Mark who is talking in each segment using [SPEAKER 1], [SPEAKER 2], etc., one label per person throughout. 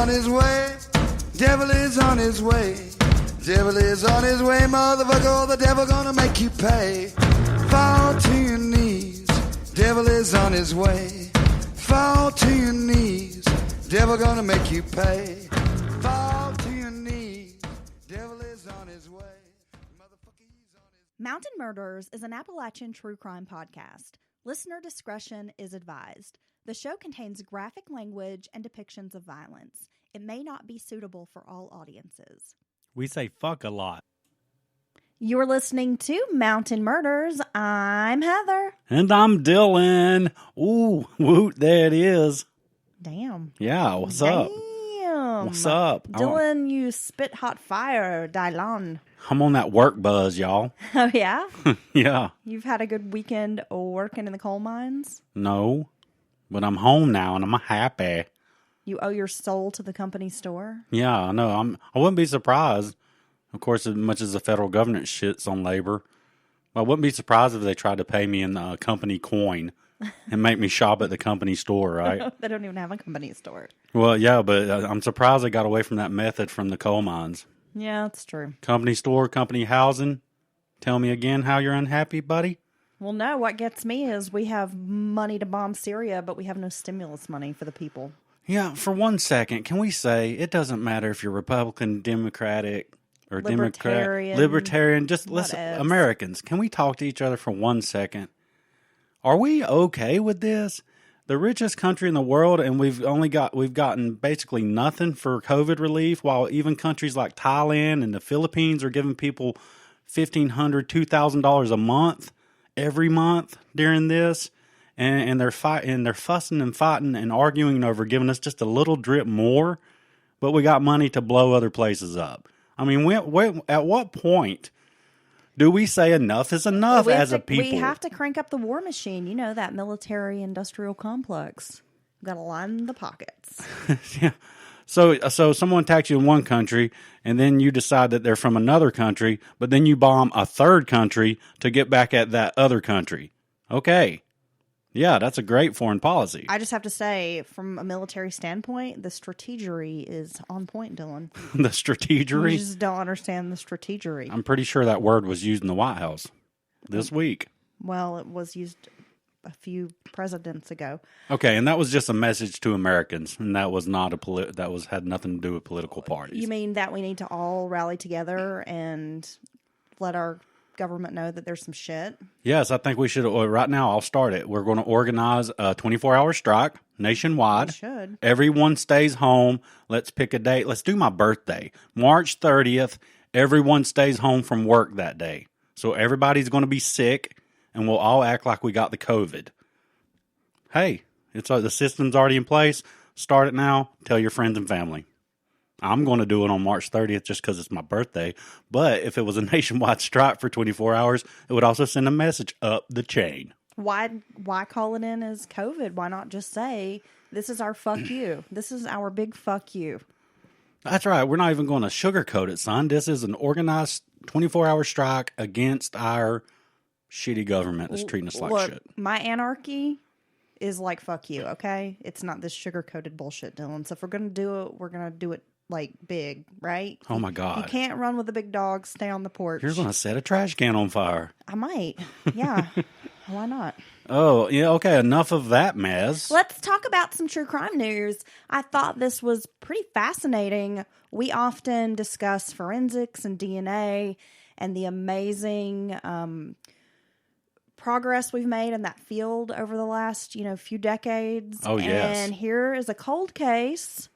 [SPEAKER 1] on his way. Devil is on his way. Devil is on his way, motherfucker. The devil gonna make you pay. Fall to your knees. Devil is on his way. Fall to your knees. Devil gonna make you pay. Fall to your knees. Devil is on his way. Motherfucker, he's on his...
[SPEAKER 2] Mountain Murders is an Appalachian true crime podcast. Listener discretion is advised. The show contains graphic language and depictions of violence. It may not be suitable for all audiences.
[SPEAKER 3] We say fuck a lot.
[SPEAKER 2] You're listening to Mountain Murders. I'm Heather.
[SPEAKER 3] And I'm Dylan. Ooh, woot, there it is.
[SPEAKER 2] Damn.
[SPEAKER 3] Yeah, what's up? What's up?
[SPEAKER 2] Dylan, you spit hot fire, Dylan.
[SPEAKER 3] I'm on that work buzz, y'all.
[SPEAKER 2] Oh, yeah?
[SPEAKER 3] Yeah.
[SPEAKER 2] You've had a good weekend working in the coal mines?
[SPEAKER 3] No, but I'm home now and I'm happy.
[SPEAKER 2] You owe your soul to the company store?
[SPEAKER 3] Yeah, I know. I wouldn't be surprised. Of course, as much as the federal government shits on labor, I wouldn't be surprised if they tried to pay me in the company coin and make me shop at the company store, right?
[SPEAKER 2] They don't even have a company store.
[SPEAKER 3] Well, yeah, but I'm surprised they got away from that method from the coal mines.
[SPEAKER 2] Yeah, that's true.
[SPEAKER 3] Company store, company housing. Tell me again how you're unhappy, buddy?
[SPEAKER 2] Well, no, what gets me is we have money to bomb Syria, but we have no stimulus money for the people.
[SPEAKER 3] Yeah, for 1 second, can we say it doesn't matter if you're Republican, Democratic, or Libertarian, just listen, Americans, can we talk to each other for 1 second? Are we okay with this? The richest country in the world, and we've gotten basically nothing for COVID relief, while even countries like Thailand and the Philippines are giving people $1,500, $2,000 a month every month during this, and they're fussing and fighting and arguing over giving us just a little drip more, but we got money to blow other places up. I mean, at what point do we say enough is enough as a people?
[SPEAKER 2] We have to crank up the war machine. You know, that military-industrial complex. We've got to line the pockets.
[SPEAKER 3] Yeah. So someone attacks you in one country, and then you decide that they're from another country, but then you bomb a third country to get back at that other country. Okay. Yeah, that's a great foreign policy.
[SPEAKER 2] I just have to say, from a military standpoint, the strategery is on point, Dylan.
[SPEAKER 3] The strategery?
[SPEAKER 2] You just don't understand the strategery.
[SPEAKER 3] I'm pretty sure that word was used in the White House this week.
[SPEAKER 2] Well, it was used a few presidents ago.
[SPEAKER 3] Okay, and that was just a message to Americans, and that was not had nothing to do with political parties.
[SPEAKER 2] You mean that we need to all rally together and let our government know that there's some shit?
[SPEAKER 3] Yes, I think we should. Right now, I'll start it. We're going to organize a 24-hour strike nationwide.
[SPEAKER 2] We should.
[SPEAKER 3] Everyone stays home. Let's pick a date. Let's do my birthday, March 30th. Everyone stays home from work that day. So everybody's going to be sick, and we'll all act like we got the COVID. Hey, the system's already in place. Start it now. Tell your friends and family. I'm going to do it on March 30th just because it's my birthday. But if it was a nationwide strike for 24 hours, it would also send a message up the chain.
[SPEAKER 2] Why call it in as COVID? Why not just say, this is our fuck you. This is our big fuck you.
[SPEAKER 3] That's right. We're not even going to sugarcoat it, son. This is an organized 24-hour strike against our shitty government that's treating us like shit.
[SPEAKER 2] My anarchy is like fuck you, okay? It's not this sugar-coated bullshit, Dylan. So if we're going to do it, we're going to do it like big, right?
[SPEAKER 3] Oh my God.
[SPEAKER 2] You can't run with the big dog. Stay on the porch.
[SPEAKER 3] You're going to set a trash can on fire.
[SPEAKER 2] I might. Yeah. Why not?
[SPEAKER 3] Oh, yeah. Okay. Enough of that mess.
[SPEAKER 2] Let's talk about some true crime news. I thought this was pretty fascinating. We often discuss forensics and DNA and the amazing progress we've made in that field over the last, few decades.
[SPEAKER 3] Oh, yes.
[SPEAKER 2] And here is a cold case,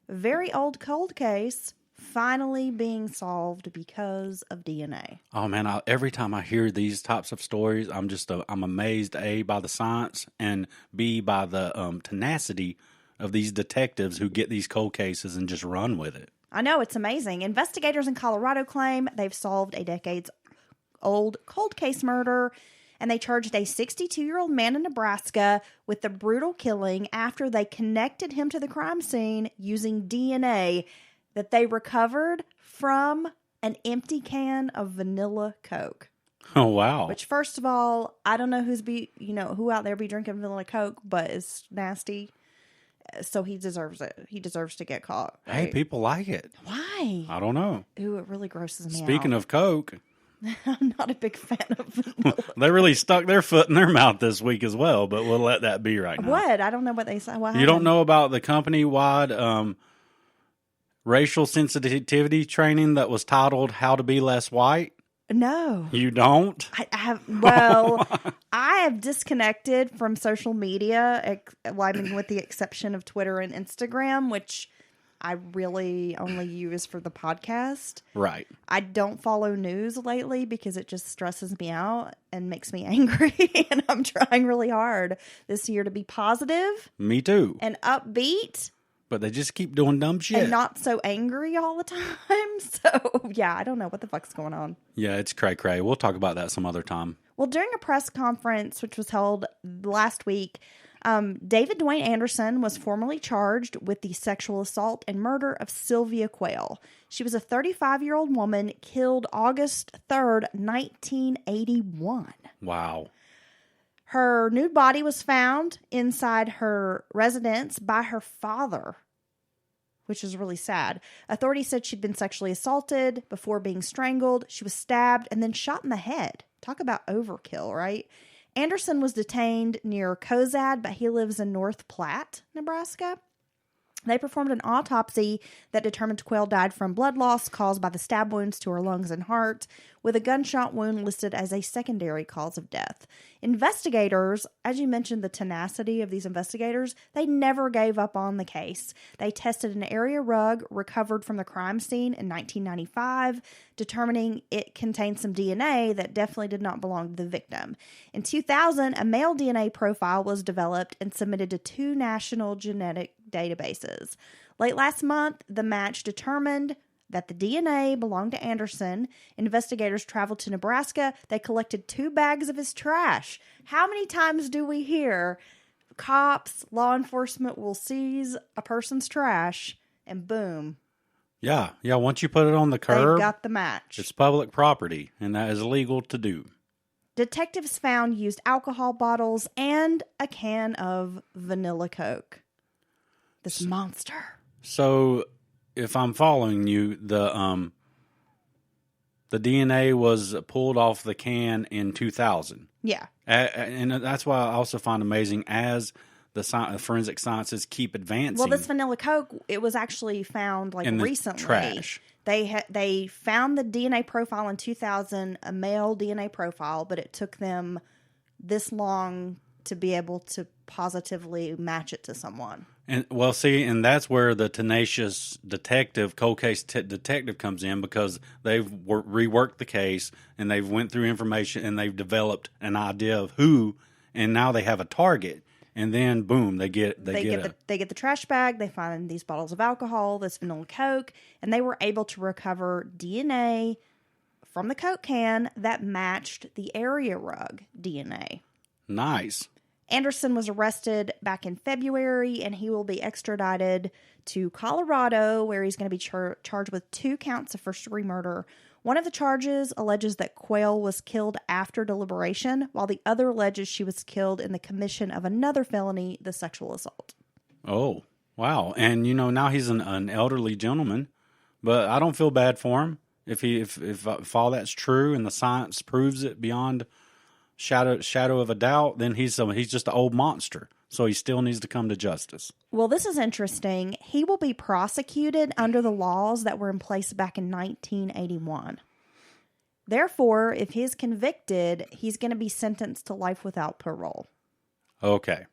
[SPEAKER 2] very old cold case, finally being solved because of DNA.
[SPEAKER 3] Oh man, every time I hear these types of stories, I'm amazed, A, by the science, and B, by the tenacity of these detectives who get these cold cases and just run with it.
[SPEAKER 2] I know, it's amazing. Investigators in Colorado claim they've solved a decades-old cold case murder, and they charged a 62-year-old man in Nebraska with the brutal killing after they connected him to the crime scene using DNA that they recovered from an empty can of vanilla Coke.
[SPEAKER 3] Oh, wow.
[SPEAKER 2] Which, first of all, I don't know who out there be drinking vanilla Coke, but it's nasty. So he deserves it. He deserves to get caught. Right?
[SPEAKER 3] Hey, people like it.
[SPEAKER 2] Why?
[SPEAKER 3] I don't know.
[SPEAKER 2] Ooh, it really grosses me out.
[SPEAKER 3] Speaking of Coke,
[SPEAKER 2] I'm not a big fan of vanilla.
[SPEAKER 3] they really stuck their foot in their mouth this week as well, but we'll let that be right now.
[SPEAKER 2] What? I don't know what they say. What
[SPEAKER 3] you don't know about the company-wide racial sensitivity training that was titled How to Be Less White?
[SPEAKER 2] No.
[SPEAKER 3] You don't?
[SPEAKER 2] I have, well, I have disconnected from social media, with the exception of Twitter and Instagram, which I really only use for the podcast.
[SPEAKER 3] Right.
[SPEAKER 2] I don't follow news lately because it just stresses me out and makes me angry. And I'm trying really hard this year to be positive.
[SPEAKER 3] Me too.
[SPEAKER 2] And upbeat.
[SPEAKER 3] But they just keep doing dumb shit.
[SPEAKER 2] And not so angry all the time. So, yeah, I don't know what the fuck's going on.
[SPEAKER 3] Yeah, it's cray-cray. We'll talk about that some other time.
[SPEAKER 2] Well, during a press conference, which was held last week, David Dwayne Anderson was formally charged with the sexual assault and murder of Sylvia Quayle. She was a 35-year-old woman killed August 3rd, 1981.
[SPEAKER 3] Wow.
[SPEAKER 2] Her nude body was found inside her residence by her father, which is really sad. Authorities said she'd been sexually assaulted before being strangled. She was stabbed and then shot in the head. Talk about overkill, right? Anderson was detained near Cozad, but he lives in North Platte, Nebraska. They performed an autopsy that determined Quayle died from blood loss caused by the stab wounds to her lungs and heart, with a gunshot wound listed as a secondary cause of death. Investigators, as you mentioned, the tenacity of these investigators, they never gave up on the case. They tested an area rug recovered from the crime scene in 1995, determining it contained some DNA that definitely did not belong to the victim. In 2000, a male DNA profile was developed and submitted to 2 national genetic databases. Late last month, the match determined that the DNA belonged to Anderson. Investigators traveled to Nebraska. They collected 2 bags of his trash. How many times do we hear cops, law enforcement will seize a person's trash and boom.
[SPEAKER 3] Yeah. Once you put it on the curb,
[SPEAKER 2] they've got the match.
[SPEAKER 3] It's public property, and that is illegal to do.
[SPEAKER 2] Detectives found used alcohol bottles and a can of vanilla Coke. This monster.
[SPEAKER 3] So, if I'm following you, the DNA was pulled off the can in 2000.
[SPEAKER 2] Yeah.
[SPEAKER 3] And that's why I also find amazing as the forensic sciences keep advancing.
[SPEAKER 2] Well, this vanilla Coke, it was actually found in recently.
[SPEAKER 3] Trash.
[SPEAKER 2] They found the DNA profile in 2000, a male DNA profile, but it took them this long to be able to positively match it to someone.
[SPEAKER 3] And and that's where the tenacious detective, cold case detective comes in, because they've reworked the case and they've went through information and they've developed an idea of who, and now they have a target. And then boom, they get the
[SPEAKER 2] trash bag. They find these bottles of alcohol, this vanilla Coke, and they were able to recover DNA from the Coke can that matched the area rug DNA.
[SPEAKER 3] Nice.
[SPEAKER 2] Anderson was arrested back in February, and he will be extradited to Colorado, where he's going to be charged with 2 counts of first-degree murder. One of the charges alleges that Quayle was killed after deliberation, while the other alleges she was killed in the commission of another felony, the sexual assault.
[SPEAKER 3] Oh, wow. And, now he's an elderly gentleman, but I don't feel bad for him. If all that's true and the science proves it beyond shadow of a doubt, then he's just an old monster. So he still needs to come to justice.
[SPEAKER 2] Well, this is interesting. He will be prosecuted under the laws that were in place back in 1981. Therefore, if he's convicted, he's going to be sentenced to life without parole.
[SPEAKER 3] Okay.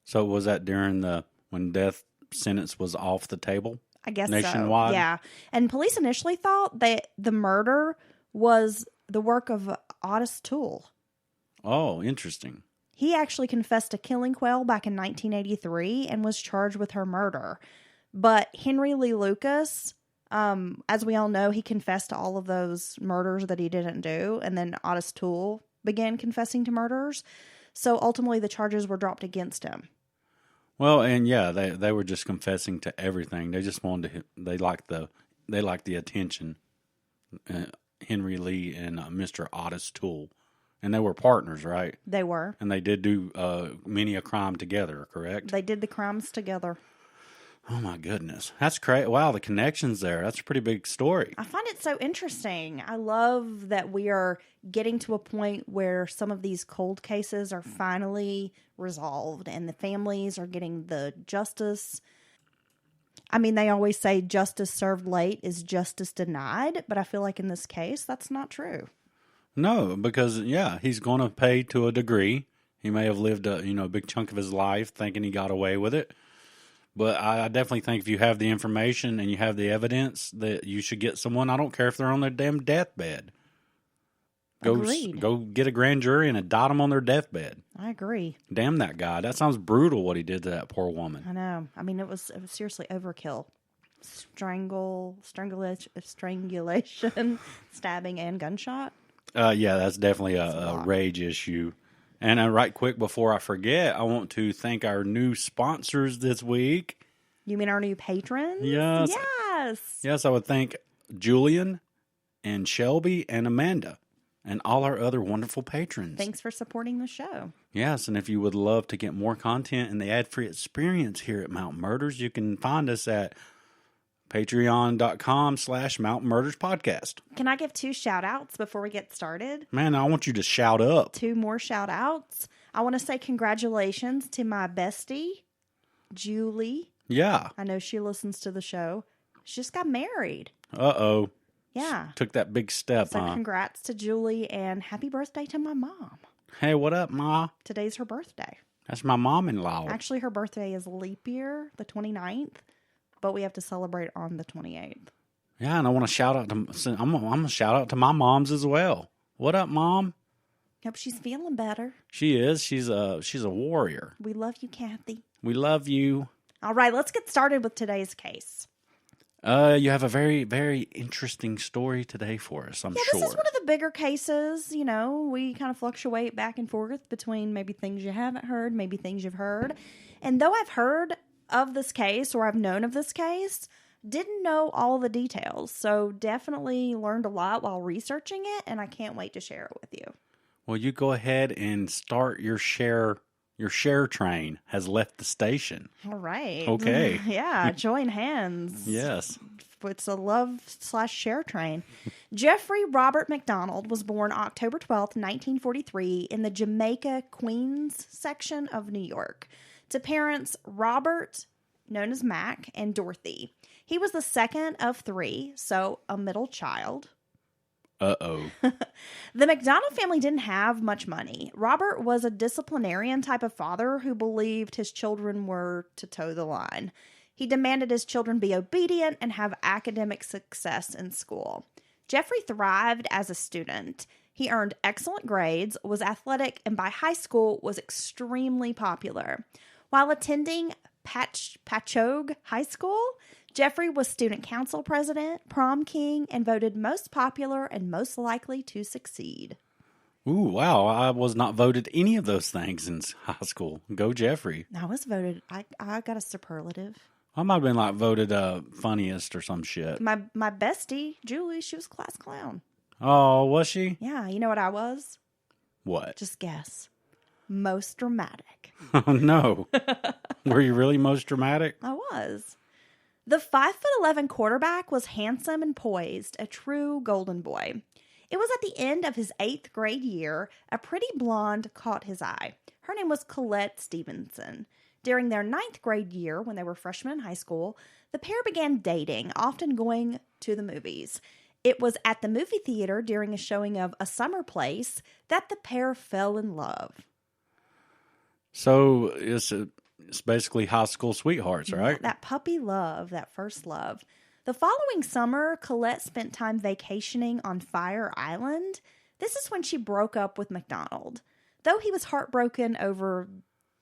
[SPEAKER 3] So was that during when death sentence was off the table?
[SPEAKER 2] I guess
[SPEAKER 3] nationwide?
[SPEAKER 2] So. Yeah. And police initially thought that the murder was the work of Otis Toole.
[SPEAKER 3] Oh, interesting.
[SPEAKER 2] He actually confessed to killing Quayle back in 1983 and was charged with her murder. But Henry Lee Lucas, as we all know, he confessed to all of those murders that he didn't do. And then Otis Toole began confessing to murders. So ultimately the charges were dropped against him.
[SPEAKER 3] Well, and yeah, they were just confessing to everything. They just wanted they liked the attention. Henry Lee and Mr. Otis Toole. And they were partners, right?
[SPEAKER 2] They were.
[SPEAKER 3] And they did do many a crime together, correct?
[SPEAKER 2] They did the crimes together.
[SPEAKER 3] Oh, my goodness. That's crazy. Wow, the connections there. That's a pretty big story.
[SPEAKER 2] I find it so interesting. I love that we are getting to a point where some of these cold cases are finally resolved and the families are getting the justice. I mean, they always say justice served late is justice denied, but I feel like in this case, that's not true.
[SPEAKER 3] No, because, yeah, he's going to pay to a degree. He may have lived a big chunk of his life thinking he got away with it. But I definitely think if you have the information and you have the evidence that you should get someone, I don't care if they're on their damn deathbed.
[SPEAKER 2] Agreed.
[SPEAKER 3] Go get a grand jury and indict them on their deathbed.
[SPEAKER 2] I agree.
[SPEAKER 3] Damn that guy. That sounds brutal what he did to that poor woman.
[SPEAKER 2] I know. I mean, it was seriously overkill. Strangulation, stabbing, and gunshot.
[SPEAKER 3] Yeah, that's definitely a rage issue. And right quick before I forget, I want to thank our new sponsors this week.
[SPEAKER 2] You mean our new patrons?
[SPEAKER 3] Yes. Yes, I would thank Julian and Shelby and Amanda and all our other wonderful patrons.
[SPEAKER 2] Thanks for supporting the show.
[SPEAKER 3] Yes, and if you would love to get more content and the ad-free experience here at Mountain Murders, you can find us at patreon.com/Mountain Murders Podcast.
[SPEAKER 2] Can I give 2 shout outs before we get started?
[SPEAKER 3] Man, I want you to shout up.
[SPEAKER 2] 2 more shout outs. I want to say congratulations to my bestie, Julie.
[SPEAKER 3] Yeah.
[SPEAKER 2] I know she listens to the show. She just got married.
[SPEAKER 3] Uh-oh.
[SPEAKER 2] Yeah.
[SPEAKER 3] Took that big step,
[SPEAKER 2] So congrats to Julie and happy birthday to my mom.
[SPEAKER 3] Hey, what up, Ma?
[SPEAKER 2] Today's her birthday.
[SPEAKER 3] That's my mom-in-law.
[SPEAKER 2] Actually, her birthday is leap year, the 29th. But we have to celebrate on the 28th.
[SPEAKER 3] Yeah, and I want to shout out to I'm gonna shout out to my moms as well. What up, Mom?
[SPEAKER 2] Hope she's feeling better.
[SPEAKER 3] She is. She's a warrior.
[SPEAKER 2] We love you, Kathy.
[SPEAKER 3] We love you.
[SPEAKER 2] All right, let's get started with today's case.
[SPEAKER 3] You have a very, very interesting story today for us, I'm sure.
[SPEAKER 2] This is one of the bigger cases. You know, we kind of fluctuate back and forth between maybe things you haven't heard, maybe things you've heard. And though I've heard of this case, or I've known of this case, didn't know all the details. So definitely learned a lot while researching it, and I can't wait to share it with you.
[SPEAKER 3] Well, you go ahead and start your share. Your share train has left the station.
[SPEAKER 2] All right.
[SPEAKER 3] Okay.
[SPEAKER 2] Yeah, join hands.
[SPEAKER 3] Yes.
[SPEAKER 2] It's a love/share train. Jeffrey Robert MacDonald was born October 12th, 1943 in the Jamaica, Queens section of New York to parents Robert, known as Mac, and Dorothy. He was the second of 3, so a middle child.
[SPEAKER 3] Uh-oh.
[SPEAKER 2] The MacDonald family didn't have much money. Robert was a disciplinarian type of father who believed his children were to toe the line. He demanded his children be obedient and have academic success in school. Jeffrey thrived as a student. He earned excellent grades, was athletic, and by high school was extremely popular. While attending Patchogue High School, Jeffrey was student council president, prom king, and voted most popular and most likely to succeed.
[SPEAKER 3] Ooh, wow. I was not voted any of those things in high school. Go Jeffrey.
[SPEAKER 2] I was voted. I got a superlative.
[SPEAKER 3] I might have been like voted funniest or some shit.
[SPEAKER 2] My bestie, Julie, she was class clown.
[SPEAKER 3] Oh, was she?
[SPEAKER 2] Yeah, you know what I was?
[SPEAKER 3] What?
[SPEAKER 2] Just guess. Most dramatic.
[SPEAKER 3] Oh, no. Were you really most dramatic?
[SPEAKER 2] I was. The 5'11" quarterback was handsome and poised, a true golden boy. It was at the end of his 8th grade year, a pretty blonde caught his eye. Her name was Colette Stevenson. During their 9th grade year, when they were freshmen in high school, the pair began dating, often going to the movies. It was at the movie theater during a showing of A Summer Place that the pair fell in love.
[SPEAKER 3] So it's basically high school sweethearts, right?
[SPEAKER 2] That puppy love, that first love. The following summer, Colette spent time vacationing on Fire Island. This is when she broke up with MacDonald. Though he was heartbroken over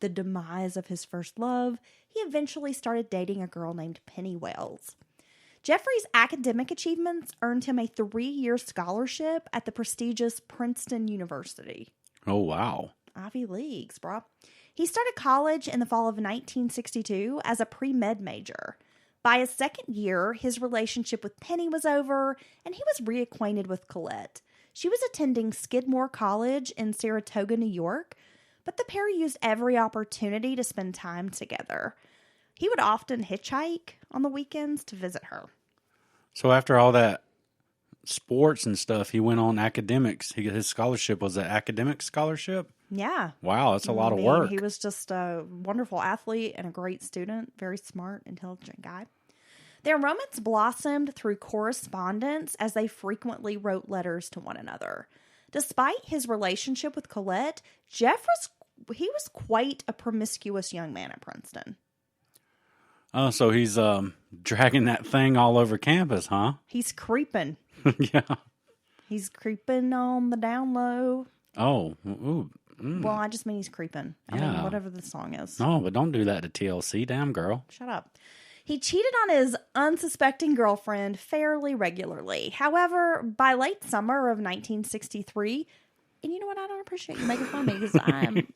[SPEAKER 2] the demise of his first love, he eventually started dating a girl named Penny Wells. Jeffrey's academic achievements earned him a 3-year scholarship at the prestigious Princeton University.
[SPEAKER 3] Oh, wow.
[SPEAKER 2] Ivy Leagues, bro. He started college in the fall of 1962 as a pre-med major. By his second year, his relationship with Penny was over, and he was reacquainted with Colette. She was attending Skidmore College in Saratoga, New York, but the pair used every opportunity to spend time together. He would often hitchhike on the weekends to visit her.
[SPEAKER 3] So after all that sports and stuff, he went on academics. His scholarship was an academic scholarship?
[SPEAKER 2] Yeah.
[SPEAKER 3] Wow, that's a lot of work.
[SPEAKER 2] He was just a wonderful athlete and a great student. Very smart, intelligent guy. Their romance blossomed through correspondence as they frequently wrote letters to one another. Despite his relationship with Colette, he was quite a promiscuous young man at Princeton.
[SPEAKER 3] Oh, so he's dragging that thing all over campus, huh?
[SPEAKER 2] He's creeping.
[SPEAKER 3] Yeah.
[SPEAKER 2] He's creeping on the down low.
[SPEAKER 3] Oh, ooh.
[SPEAKER 2] Well, I just mean he's creeping. I mean, whatever the song is.
[SPEAKER 3] No, but don't do that to TLC. Damn, girl.
[SPEAKER 2] Shut up. He cheated on his unsuspecting girlfriend fairly regularly. However, by late summer of 1963, and you know what? I don't appreciate you making fun of me because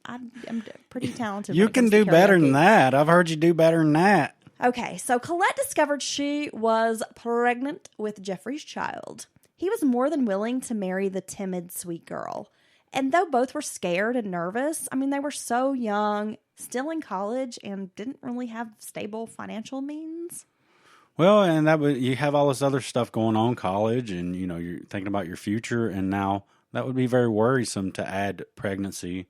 [SPEAKER 2] I'm pretty talented.
[SPEAKER 3] You can do better than that. I've heard you do better than that.
[SPEAKER 2] Okay, so Colette discovered she was pregnant with Jeffrey's child. He was more than willing to marry the timid, sweet girl. And though both were scared and nervous, I mean, they were so young, still in college, and didn't really have stable financial means.
[SPEAKER 3] Well, and you have all this other stuff going on in college, and, you know, you're thinking about your future, and now that would be very worrisome to add pregnancy.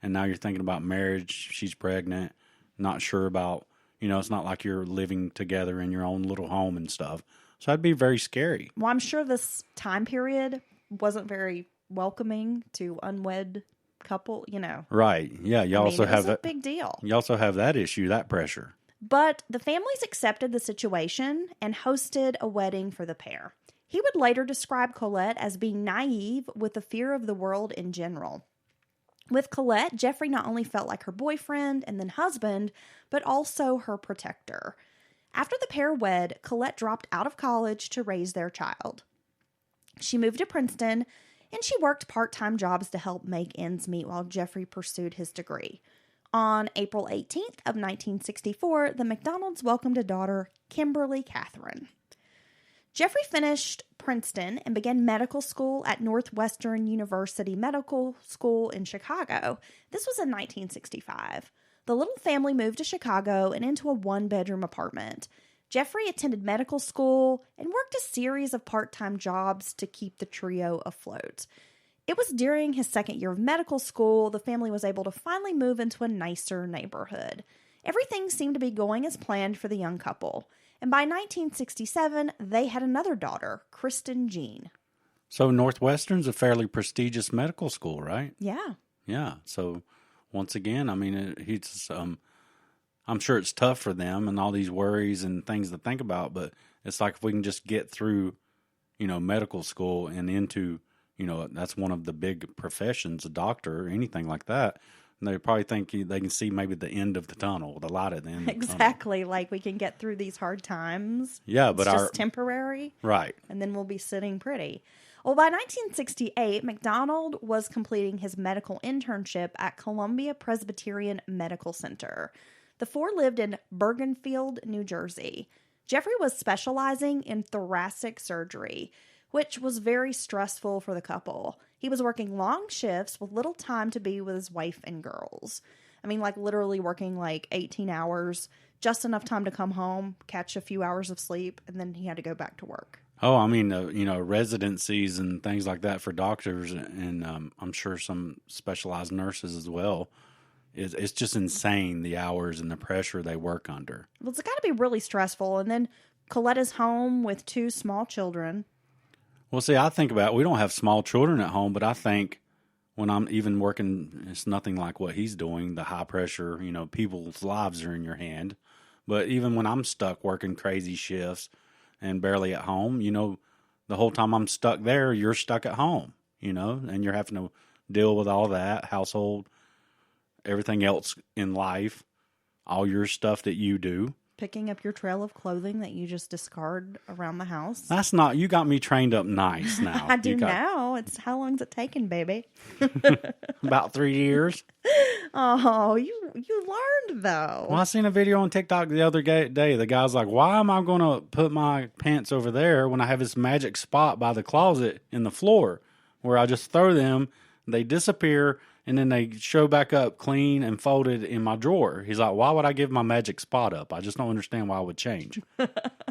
[SPEAKER 3] And now you're thinking about marriage. She's pregnant, not sure about, you know, it's not like you're living together in your own little home and stuff. So that'd be very scary.
[SPEAKER 2] Well, I'm sure this time period wasn't very welcoming to unwed couple, you know.
[SPEAKER 3] Right. Yeah. You also have that
[SPEAKER 2] big deal.
[SPEAKER 3] You also have that issue, that pressure.
[SPEAKER 2] But the families accepted the situation and hosted a wedding for the pair. He would later describe Colette as being naive with the fear of the world in general. With Colette, Jeffrey not only felt like her boyfriend and then husband, but also her protector. After the pair wed, Colette dropped out of college to raise their child. She moved to Princeton, and she worked part-time jobs to help make ends meet while Jeffrey pursued his degree. On April 18th of 1964, the MacDonalds welcomed a daughter, Kimberly Catherine. Jeffrey finished Princeton and began medical school at Northwestern University Medical School in Chicago. This was in 1965. The little family moved to Chicago and into a one-bedroom apartment. Jeffrey attended medical school and worked a series of part-time jobs to keep the trio afloat. It was during his second year of medical school the family was able to finally move into a nicer neighborhood. Everything seemed to be going as planned for the young couple. And by 1967, they had another daughter, Kristen Jean.
[SPEAKER 3] So Northwestern's a fairly prestigious medical school, right?
[SPEAKER 2] Yeah.
[SPEAKER 3] Yeah. So once again, I mean, I'm sure it's tough for them and all these worries and things to think about, but it's like if we can just get through, you know, medical school and into, you know, that's one of the big professions, a doctor or anything like that. And they probably think they can see maybe the end of the tunnel, the light at the end of the tunnel.
[SPEAKER 2] Exactly. Like we can get through these hard times.
[SPEAKER 3] Yeah, but
[SPEAKER 2] it's just temporary.
[SPEAKER 3] Right.
[SPEAKER 2] And then we'll be sitting pretty. Well, by 1968, MacDonald was completing his medical internship at Columbia Presbyterian Medical Center. The four lived in Bergenfield, New Jersey. Jeffrey was specializing in thoracic surgery, which was very stressful for the couple. He was working long shifts with little time to be with his wife and girls. I mean, like literally working like 18 hours, just enough time to come home, catch a few hours of sleep, and then he had to go back to work.
[SPEAKER 3] Oh, I mean, you know, residencies and things like that for doctors, and I'm sure some specialized nurses as well. It's just insane, the hours and the pressure they work under.
[SPEAKER 2] Well, it's got to be really stressful. And then Colette is home with two small children.
[SPEAKER 3] Well, see, I think about it. We don't have small children at home, but I think when I'm even working, it's nothing like what he's doing, the high pressure, you know, people's lives are in your hand. But even when I'm stuck working crazy shifts and barely at home, you know, the whole time I'm stuck there, you're stuck at home, you know, and you're having to deal with all that, household, everything else in life, all your stuff that you do.
[SPEAKER 2] Picking up your trail of clothing that you just discard around the house.
[SPEAKER 3] That's not, you got me trained up nice now.
[SPEAKER 2] I do now. It's how long's it taken, baby?
[SPEAKER 3] About 3 years.
[SPEAKER 2] Oh, you learned though.
[SPEAKER 3] Well, I seen a video on TikTok the other day. The guy's like, why am I going to put my pants over there when I have this magic spot by the closet in the floor? where I just throw them, they disappear, and then they show back up clean and folded in my drawer. He's like, why would I give my magic spot up? I just don't understand why I would change.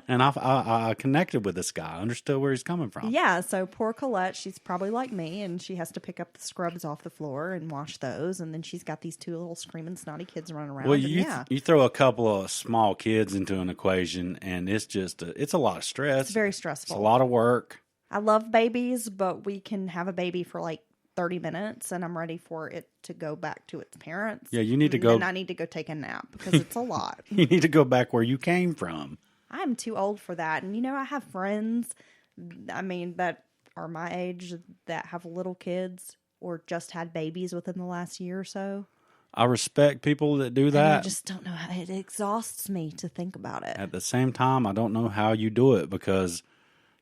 [SPEAKER 3] And I connected with this guy. I understood where he's coming from.
[SPEAKER 2] Yeah, so poor Colette, she's probably like me, and she has to pick up the scrubs off the floor and wash those, and then she's got these two little screaming snotty kids running around.
[SPEAKER 3] Well, you throw a couple of small kids into an equation, and it's just it's a lot of stress.
[SPEAKER 2] It's very stressful.
[SPEAKER 3] It's a lot of work.
[SPEAKER 2] I love babies, but we can have a baby for like 30 minutes, and I'm ready for it to go back to its parents.
[SPEAKER 3] Yeah, you need to go.
[SPEAKER 2] And I need to go take a nap because it's a lot.
[SPEAKER 3] You need to go back where you came from.
[SPEAKER 2] I'm too old for that. And, I have friends, that are my age that have little kids or just had babies within the last year or so.
[SPEAKER 3] I respect people that do that.
[SPEAKER 2] And I just don't know how it exhausts me to think about it.
[SPEAKER 3] At the same time, I don't know how you do it because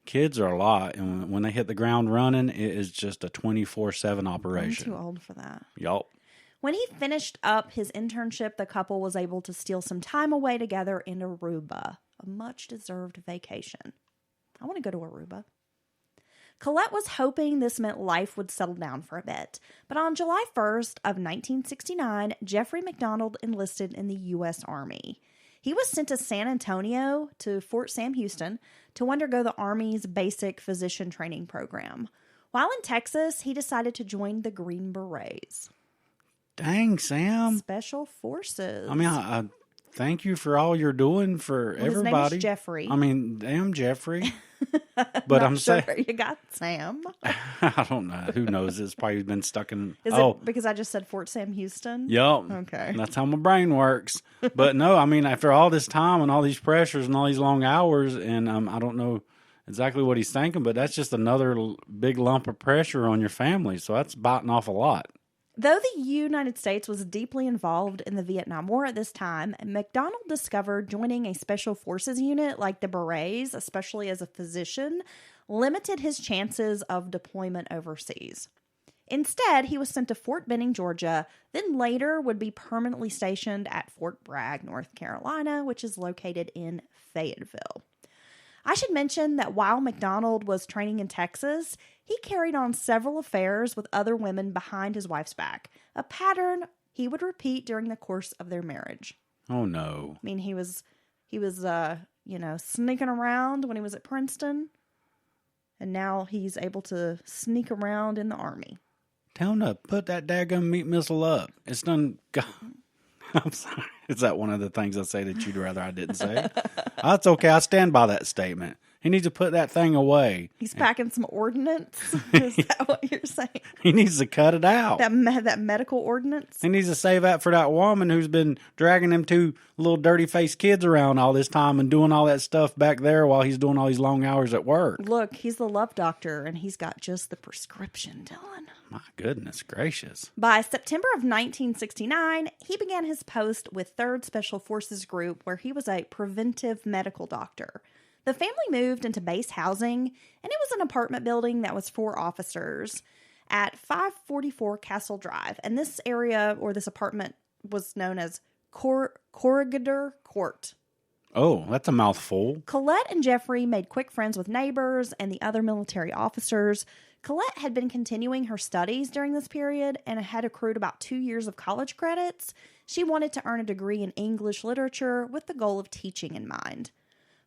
[SPEAKER 3] kids are a lot. And when they hit the ground running, it is just a 24/7 operation.
[SPEAKER 2] I'm too old for that.
[SPEAKER 3] Yup.
[SPEAKER 2] When he finished up his internship, the couple was able to steal some time away together in Aruba, a much-deserved vacation. I want to go to Aruba. Colette was hoping this meant life would settle down for a bit, but on July 1st of 1969, Jeffrey MacDonald enlisted in the U.S. Army. He was sent to San Antonio to Fort Sam Houston to undergo the Army's basic physician training program. While in Texas, he decided to join the Green Berets.
[SPEAKER 3] Dang, Sam.
[SPEAKER 2] Special Forces.
[SPEAKER 3] I thank you for all you're doing for everybody.
[SPEAKER 2] His name's Jeffrey.
[SPEAKER 3] Damn Jeffrey. But I'm
[SPEAKER 2] sure
[SPEAKER 3] saying
[SPEAKER 2] you got Sam.
[SPEAKER 3] I don't know. Who knows? It's probably been stuck in.
[SPEAKER 2] Is it because I just said Fort Sam Houston?
[SPEAKER 3] Yup.
[SPEAKER 2] Okay.
[SPEAKER 3] That's how my brain works. But no, after all this time and all these pressures and all these long hours, and I don't know exactly what he's thinking, but that's just another big lump of pressure on your family. So that's biting off a lot.
[SPEAKER 2] Though the United States was deeply involved in the Vietnam War at this time, MacDonald discovered joining a special forces unit like the Berets, especially as a physician, limited his chances of deployment overseas. Instead, he was sent to Fort Benning, Georgia, then later would be permanently stationed at Fort Bragg, North Carolina, which is located in Fayetteville. I should mention that while MacDonald was training in Texas, he carried on several affairs with other women behind his wife's back, a pattern he would repeat during the course of their marriage.
[SPEAKER 3] Oh, no.
[SPEAKER 2] He was sneaking around when he was at Princeton, and now he's able to sneak around in the Army.
[SPEAKER 3] Tell him to put that daggum meat missile up. It's done. I'm sorry. Is that one of the things I say that you'd rather I didn't say? That's okay. I stand by that statement. He needs to put that thing away.
[SPEAKER 2] He's packing some ordnance. Is that what you're saying?
[SPEAKER 3] He needs to cut it out.
[SPEAKER 2] That medical ordnance?
[SPEAKER 3] He needs to save that for that woman who's been dragging them two little dirty-faced kids around all this time and doing all that stuff back there while he's doing all these long hours at work.
[SPEAKER 2] Look, he's the love doctor, and he's got just the prescription, Dylan.
[SPEAKER 3] My goodness gracious.
[SPEAKER 2] By September of 1969, he began his post with 3rd Special Forces Group, where he was a preventive medical doctor. The family moved into base housing, and it was an apartment building that was for officers at 544 Castle Drive. And this area, or this apartment, was known as Corregidor Court.
[SPEAKER 3] Oh, that's a mouthful.
[SPEAKER 2] Colette and Jeffrey made quick friends with neighbors and the other military officers. Colette had been continuing her studies during this period and had accrued about 2 years of college credits. She wanted to earn a degree in English literature with the goal of teaching in mind.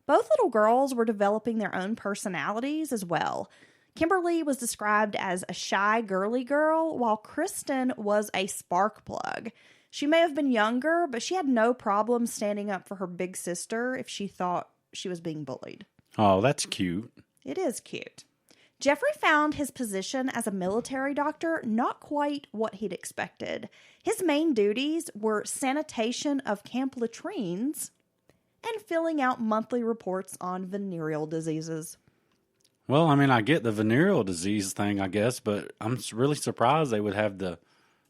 [SPEAKER 2] Both little girls were developing their own personalities as well. Kimberly was described as a shy, girly girl, while Kristen was a spark plug. She may have been younger, but she had no problem standing up for her big sister if she thought she was being bullied.
[SPEAKER 3] Oh, that's cute.
[SPEAKER 2] It is cute. Jeffrey found his position as a military doctor not quite what he'd expected. His main duties were sanitation of camp latrines and filling out monthly reports on venereal diseases.
[SPEAKER 3] Well, I get the venereal disease thing, I guess, but I'm really surprised they would have the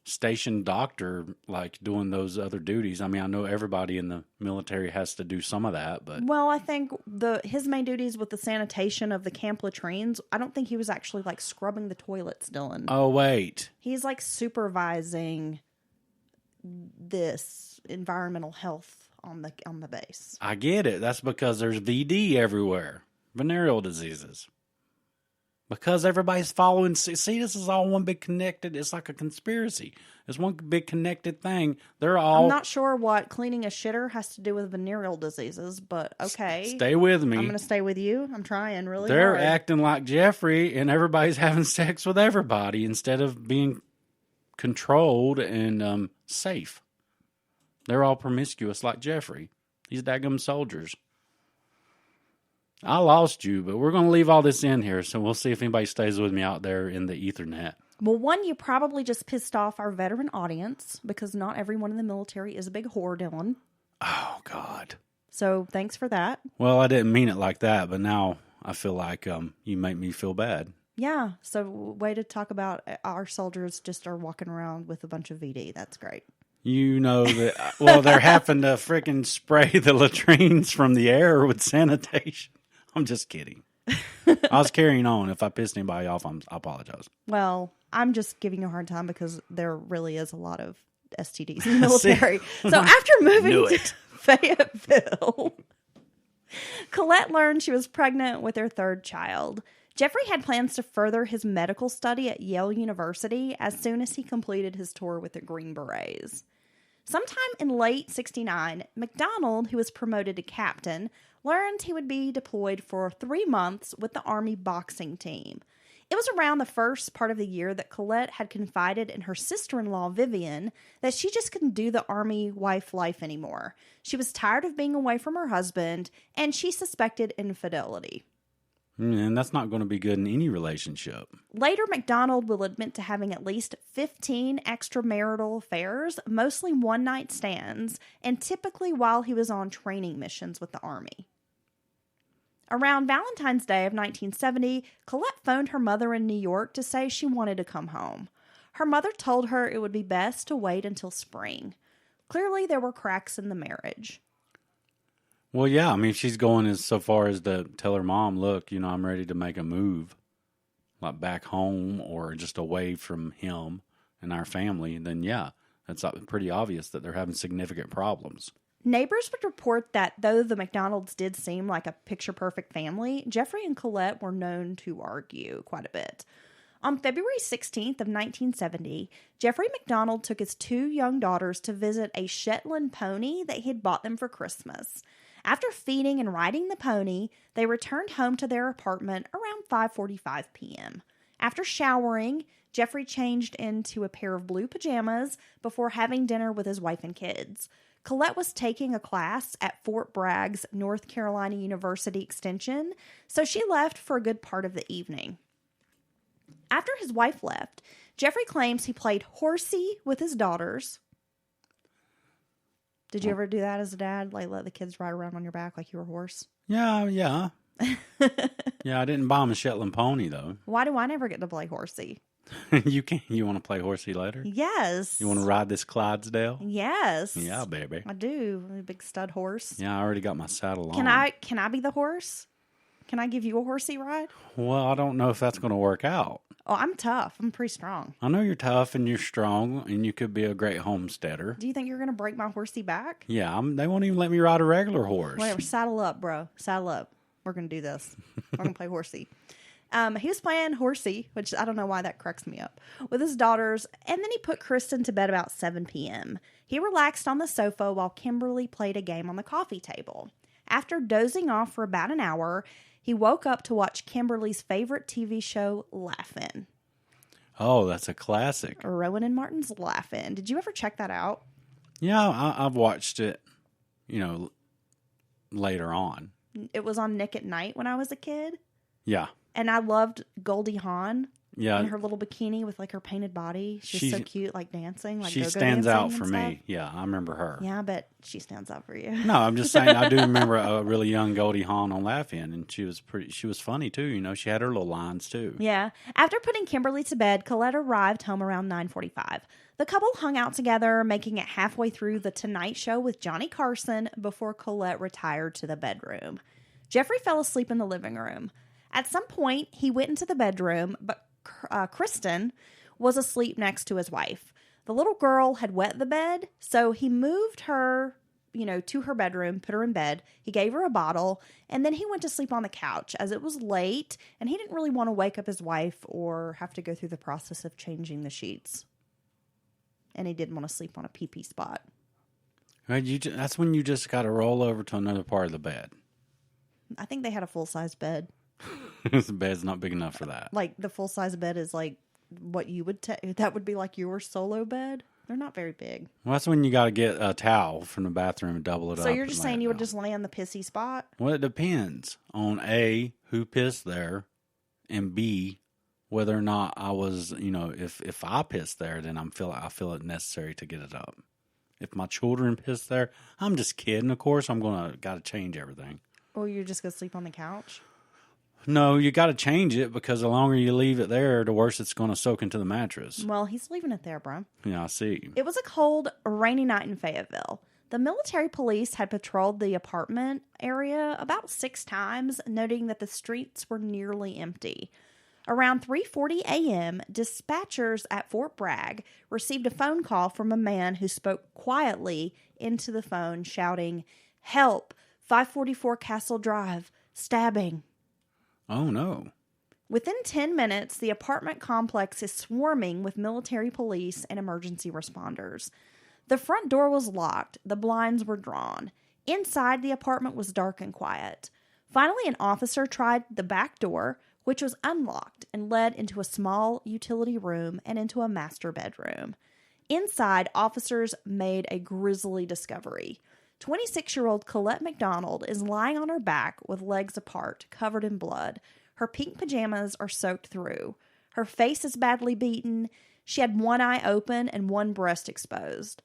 [SPEAKER 3] station doctor doing those other duties. I know everybody in the military has to do some of that, but
[SPEAKER 2] well, I think his main duties with the sanitation of the camp latrines, I don't think he was actually scrubbing the toilets, Dylan.
[SPEAKER 3] Oh wait,
[SPEAKER 2] he's supervising this environmental health on the base.
[SPEAKER 3] I get it. That's because there's VD everywhere, venereal diseases. Because everybody's following. See, this is all one big connected. It's like a conspiracy. It's one big connected thing. They're all.
[SPEAKER 2] I'm not sure what cleaning a shitter has to do with venereal diseases, but okay.
[SPEAKER 3] Stay with me.
[SPEAKER 2] I'm going to stay with you. I'm trying really
[SPEAKER 3] They're
[SPEAKER 2] hard.
[SPEAKER 3] acting like Jeffrey, and everybody's having sex with everybody instead of being controlled and safe. They're all promiscuous like Jeffrey. These daggum soldiers. I lost you, but we're going to leave all this in here, so we'll see if anybody stays with me out there in the Ethernet.
[SPEAKER 2] Well, one, you probably just pissed off our veteran audience because not everyone in the military is a big whore, Dylan.
[SPEAKER 3] Oh, God.
[SPEAKER 2] So thanks for that.
[SPEAKER 3] Well, I didn't mean it like that, but now I feel like you make me feel bad.
[SPEAKER 2] Yeah, so way to talk about our soldiers just are walking around with a bunch of VD. That's great.
[SPEAKER 3] You know that, well, they're having to freaking spray the latrines from the air with sanitation. I'm just kidding. I was carrying on. If I pissed anybody off, I apologize.
[SPEAKER 2] Well, I'm just giving you a hard time because there really is a lot of STDs in the military. So after moving to Fayetteville, Colette learned she was pregnant with her third child. Jeffrey had plans to further his medical study at Yale University as soon as he completed his tour with the Green Berets. Sometime in late '69, MacDonald, who was promoted to captain, learned he would be deployed for 3 months with the Army boxing team. It was around the first part of the year that Colette had confided in her sister-in-law, Vivian, that she just couldn't do the Army wife life anymore. She was tired of being away from her husband, and she suspected infidelity.
[SPEAKER 3] And that's not going to be good in any relationship.
[SPEAKER 2] Later, MacDonald will admit to having at least 15 extramarital affairs, mostly one-night stands, and typically while he was on training missions with the Army. Around Valentine's Day of 1970, Colette phoned her mother in New York to say she wanted to come home. Her mother told her it would be best to wait until spring. Clearly, there were cracks in the marriage.
[SPEAKER 3] Well, yeah, I mean, if she's going as so far as to tell her mom, look, you know, I'm ready to make a move, like back home or just away from him and our family, then yeah, it's pretty obvious that they're having significant problems.
[SPEAKER 2] Neighbors would report that though the MacDonalds did seem like a picture-perfect family, Jeffrey and Colette were known to argue quite a bit. On February 16th of 1970, Jeffrey MacDonald took his 2 young daughters to visit a Shetland pony that he had bought them for Christmas. After feeding and riding the pony, they returned home to their apartment around 5:45 p.m. After showering, Jeffrey changed into a pair of blue pajamas before having dinner with his wife and kids. Colette was taking a class at Fort Bragg's North Carolina University Extension, so she left for a good part of the evening. After his wife left, Jeffrey claims he played horsey with his daughters. Did you ever do that as a dad? Like let the kids ride around on your back like you were a horse?
[SPEAKER 3] Yeah. Yeah, I didn't buy him a Shetland pony, though.
[SPEAKER 2] Why do I never get to play horsey?
[SPEAKER 3] You want to play horsey later?
[SPEAKER 2] Yes.
[SPEAKER 3] You want to ride this Clydesdale?
[SPEAKER 2] Yes.
[SPEAKER 3] Yeah, baby.
[SPEAKER 2] I do. A big stud horse.
[SPEAKER 3] Yeah, I already got my saddle on.
[SPEAKER 2] Can I be the horse? Can I give you a horsey ride?
[SPEAKER 3] Well, I don't know if that's going to work out.
[SPEAKER 2] Oh, I'm tough. I'm pretty strong.
[SPEAKER 3] I know you're tough and you're strong and you could be a great homesteader.
[SPEAKER 2] Do you think you're going to break my horsey back?
[SPEAKER 3] Yeah, they won't even let me ride a regular horse.
[SPEAKER 2] Whatever. Saddle up, bro. Saddle up. We're going to do this. We're going to play horsey. He was playing horsey, which I don't know why that cracks me up, with his daughters, and then he put Kristen to bed about 7 p.m. He relaxed on the sofa while Kimberly played a game on the coffee table. After dozing off for about an hour, he woke up to watch Kimberly's favorite TV show, Laugh-In.
[SPEAKER 3] Oh, that's a classic.
[SPEAKER 2] Rowan and Martin's Laugh-In. Did you ever check that out?
[SPEAKER 3] Yeah, I've watched it, later on.
[SPEAKER 2] It was on Nick at Night when I was a kid.
[SPEAKER 3] Yeah.
[SPEAKER 2] And I loved Goldie Hawn.
[SPEAKER 3] Yeah.
[SPEAKER 2] In her little bikini with like her painted body. She's so cute, like dancing. Like
[SPEAKER 3] she stands out for me. Yeah, I remember her.
[SPEAKER 2] Yeah, I bet she stands out for you.
[SPEAKER 3] No, I'm just saying I do remember a really young Goldie Hawn on Laugh-In, and she was funny too. She had her little lines too.
[SPEAKER 2] Yeah. After putting Kimberly to bed, Colette arrived home around 9:45. The couple hung out together, making it halfway through The Tonight Show with Johnny Carson before Colette retired to the bedroom. Jeffrey fell asleep in the living room. At some point, he went into the bedroom, but Kristen was asleep next to his wife. The little girl had wet the bed, so he moved her to her bedroom, put her in bed. He gave her a bottle, and then he went to sleep on the couch as it was late, and he didn't really want to wake up his wife or have to go through the process of changing the sheets. And he didn't want to sleep on a pee-pee spot.
[SPEAKER 3] Right, that's when you just got to roll over to another part of the bed.
[SPEAKER 2] I think they had a full-size bed.
[SPEAKER 3] The bed's not big enough for that.
[SPEAKER 2] Like, the full-size bed is like what you would that would be like your solo bed. They're not very big.
[SPEAKER 3] Well, that's when you got to get a towel from the bathroom and double it up.
[SPEAKER 2] So you're just saying you would just lay on the pissy spot?
[SPEAKER 3] Well, it depends on A, who pissed there, and B, whether or not I was, if I pissed there, then I feel it necessary to get it up. If my children pissed there, I'm just kidding, of course. Got to change everything.
[SPEAKER 2] Or you're just going to sleep on the couch?
[SPEAKER 3] No, you got to change it because the longer you leave it there, the worse it's going to soak into the mattress.
[SPEAKER 2] Well, he's leaving it there, bro.
[SPEAKER 3] Yeah, I see.
[SPEAKER 2] It was a cold, rainy night in Fayetteville. The military police had patrolled the apartment area about 6 times, noting that the streets were nearly empty. Around 3:40 a.m., dispatchers at Fort Bragg received a phone call from a man who spoke quietly into the phone, shouting, "Help! 544 Castle Drive. Stabbing."
[SPEAKER 3] Oh, no.
[SPEAKER 2] Within 10 minutes, the apartment complex is swarming with military police and emergency responders. The front door was locked. The blinds were drawn. Inside, the apartment was dark and quiet. Finally, an officer tried the back door, which was unlocked and led into a small utility room and into a master bedroom. Inside, officers made a grisly discovery. 26-year-old Colette MacDonald is lying on her back with legs apart, covered in blood. Her pink pajamas are soaked through. Her face is badly beaten. She had one eye open and one breast exposed.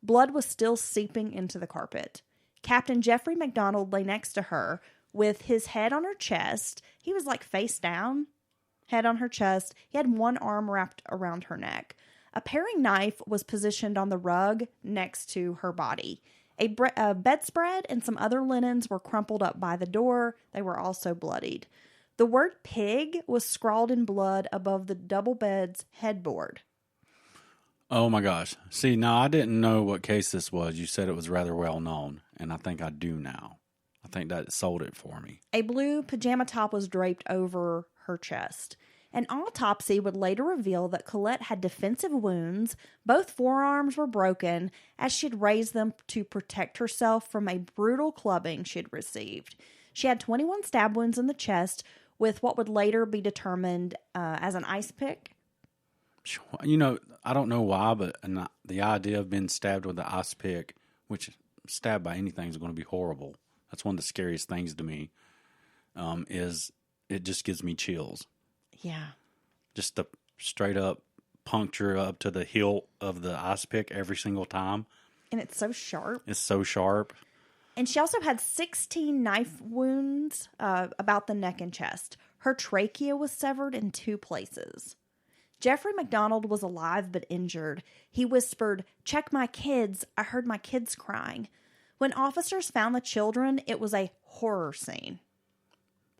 [SPEAKER 2] Blood was still seeping into the carpet. Captain Jeffrey MacDonald lay next to her with his head on her chest. He was like face down, head on her chest. He had one arm wrapped around her neck. A paring knife was positioned on the rug next to her body. A bedspread and some other linens were crumpled up by the door. They were also bloodied. The word pig was scrawled in blood above the double bed's headboard.
[SPEAKER 3] Oh my gosh. See, now I didn't know what case this was. You said it was rather well known, and I think I do now. I think that sold it for me.
[SPEAKER 2] A blue pajama top was draped over her chest. An autopsy would later reveal that Colette had defensive wounds. Both forearms were broken as she'd raised them to protect herself from a brutal clubbing she'd received. She had 21 stab wounds in the chest with what would later be determined as an ice pick.
[SPEAKER 3] I don't know why, but the idea of being stabbed with an ice pick, which stabbed by anything is going to be horrible. That's one of the scariest things to me, is it just gives me chills.
[SPEAKER 2] Yeah.
[SPEAKER 3] Just the straight up puncture up to the hilt of the ice pick every single time.
[SPEAKER 2] And it's so sharp.
[SPEAKER 3] It's so sharp.
[SPEAKER 2] And she also had 16 knife wounds about the neck and chest. Her trachea was severed in 2 places. Jeffrey MacDonald was alive but injured. He whispered, "Check my kids. I heard my kids crying." When officers found the children, it was a horror scene.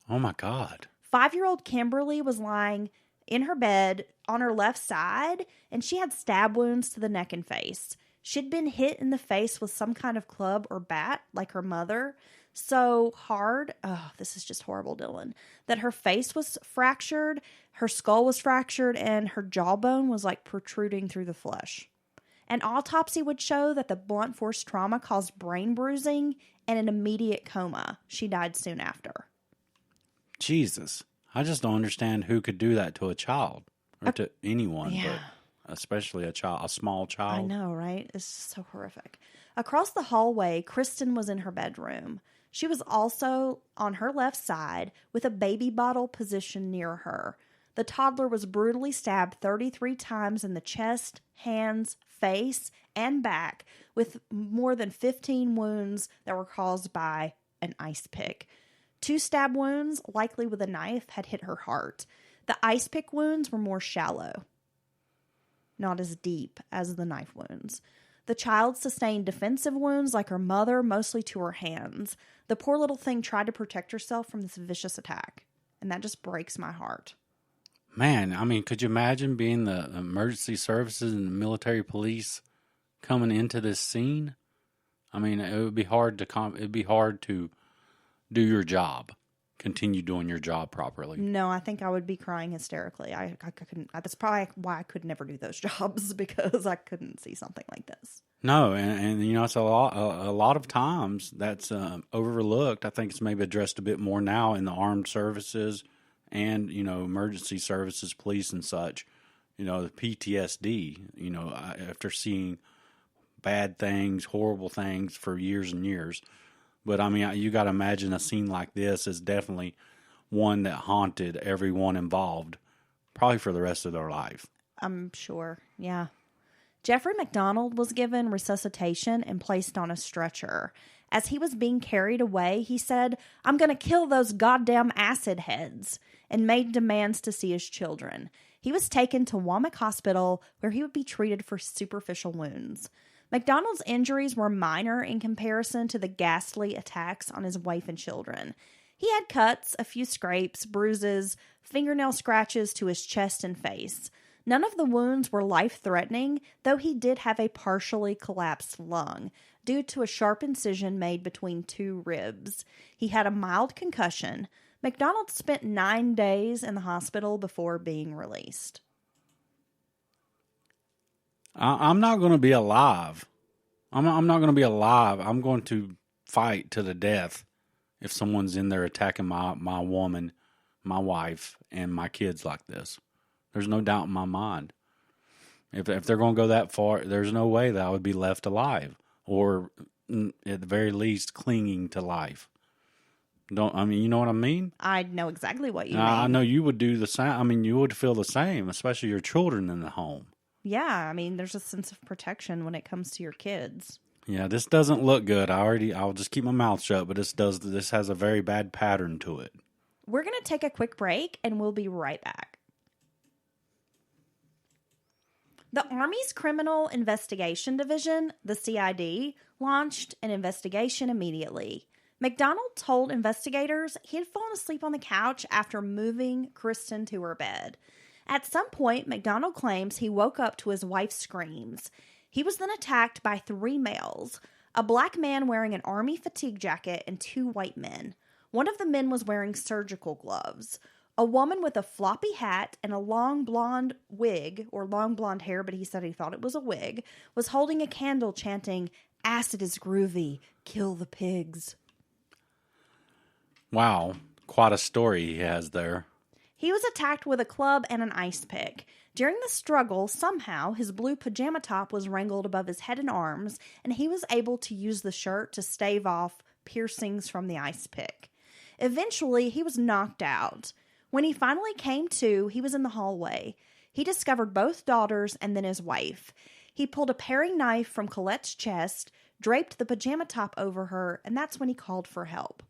[SPEAKER 3] Oh my God.
[SPEAKER 2] 5-year-old Kimberly was lying in her bed on her left side, and she had stab wounds to the neck and face. She'd been hit in the face with some kind of club or bat, like her mother, so hard, this is just horrible, Dylan, that her face was fractured, her skull was fractured, and her jawbone was like protruding through the flesh. An autopsy would show that the blunt force trauma caused brain bruising and an immediate coma. She died soon after.
[SPEAKER 3] Jesus. I just don't understand who could do that to a child or to anyone,
[SPEAKER 2] yeah.
[SPEAKER 3] But especially a small child.
[SPEAKER 2] I know, right? It's just so horrific. Across the hallway, Kristen was in her bedroom. She was also on her left side with a baby bottle positioned near her. The toddler was brutally stabbed 33 times in the chest, hands, face, and back with more than 15 wounds that were caused by an ice pick. 2 stab wounds, likely with a knife, had hit her heart. The ice pick wounds were more shallow, not as deep as the knife wounds. The child sustained defensive wounds like her mother, mostly to her hands. The poor little thing tried to protect herself from this vicious attack, and that just breaks my heart.
[SPEAKER 3] Man, I mean, could you imagine being the emergency services and the military police coming into this scene? I mean, it would be hard to do your job, continue doing your job properly.
[SPEAKER 2] No, I think I would be crying hysterically. I couldn't. That's probably why I could never do those jobs, because I couldn't see something like this.
[SPEAKER 3] No, and it's a lot of times that's overlooked. I think it's maybe addressed a bit more now in the armed services and, emergency services, police and such. The PTSD, after seeing bad things, horrible things for years and years. But, I mean, you got to imagine a scene like this is definitely one that haunted everyone involved, probably for the rest of their life.
[SPEAKER 2] I'm sure, yeah. Jeffrey MacDonald was given resuscitation and placed on a stretcher. As he was being carried away, he said, "I'm going to kill those goddamn acid heads," and made demands to see his children. He was taken to Womack Hospital, where he would be treated for superficial wounds. MacDonald's injuries were minor in comparison to the ghastly attacks on his wife and children. He had cuts, a few scrapes, bruises, fingernail scratches to his chest and face. None of the wounds were life-threatening, though he did have a partially collapsed lung due to a sharp incision made between two ribs. He had a mild concussion. MacDonald spent 9 days in the hospital before being released.
[SPEAKER 3] I'm not going to be alive. I'm not going to be alive. I'm going to fight to the death if someone's in there attacking my woman, my wife, and my kids like this. There's no doubt in my mind. If they're going to go that far, there's no way that I would be left alive, or at the very least clinging to life. You know what I mean?
[SPEAKER 2] I know exactly what you mean.
[SPEAKER 3] I know you would do the same. I mean, you would feel the same, especially your children in the home.
[SPEAKER 2] Yeah, I mean, there's a sense of protection when it comes to your kids.
[SPEAKER 3] Yeah, this doesn't look good. I'll just keep my mouth shut, but this has a very bad pattern to it.
[SPEAKER 2] We're going to take a quick break, and we'll be right back. The Army's Criminal Investigation Division, the CID, launched an investigation immediately. MacDonald told investigators he had fallen asleep on the couch after moving Kristen to her bed. At some point, MacDonald claims he woke up to his wife's screams. He was then attacked by 3 males, a black man wearing an army fatigue jacket and 2 white men. One of the men was wearing surgical gloves. A woman with a floppy hat and a long blonde wig, or long blonde hair, but he said he thought it was a wig, was holding a candle chanting, "Acid is groovy, kill the pigs."
[SPEAKER 3] Wow, quite a story he has there.
[SPEAKER 2] He was attacked with a club and an ice pick. During the struggle, somehow, his blue pajama top was wrangled above his head and arms, and he was able to use the shirt to stave off piercings from the ice pick. Eventually, he was knocked out. When he finally came to, he was in the hallway. He discovered both daughters and then his wife. He pulled a paring knife from Colette's chest, draped the pajama top over her, and that's when he called for help.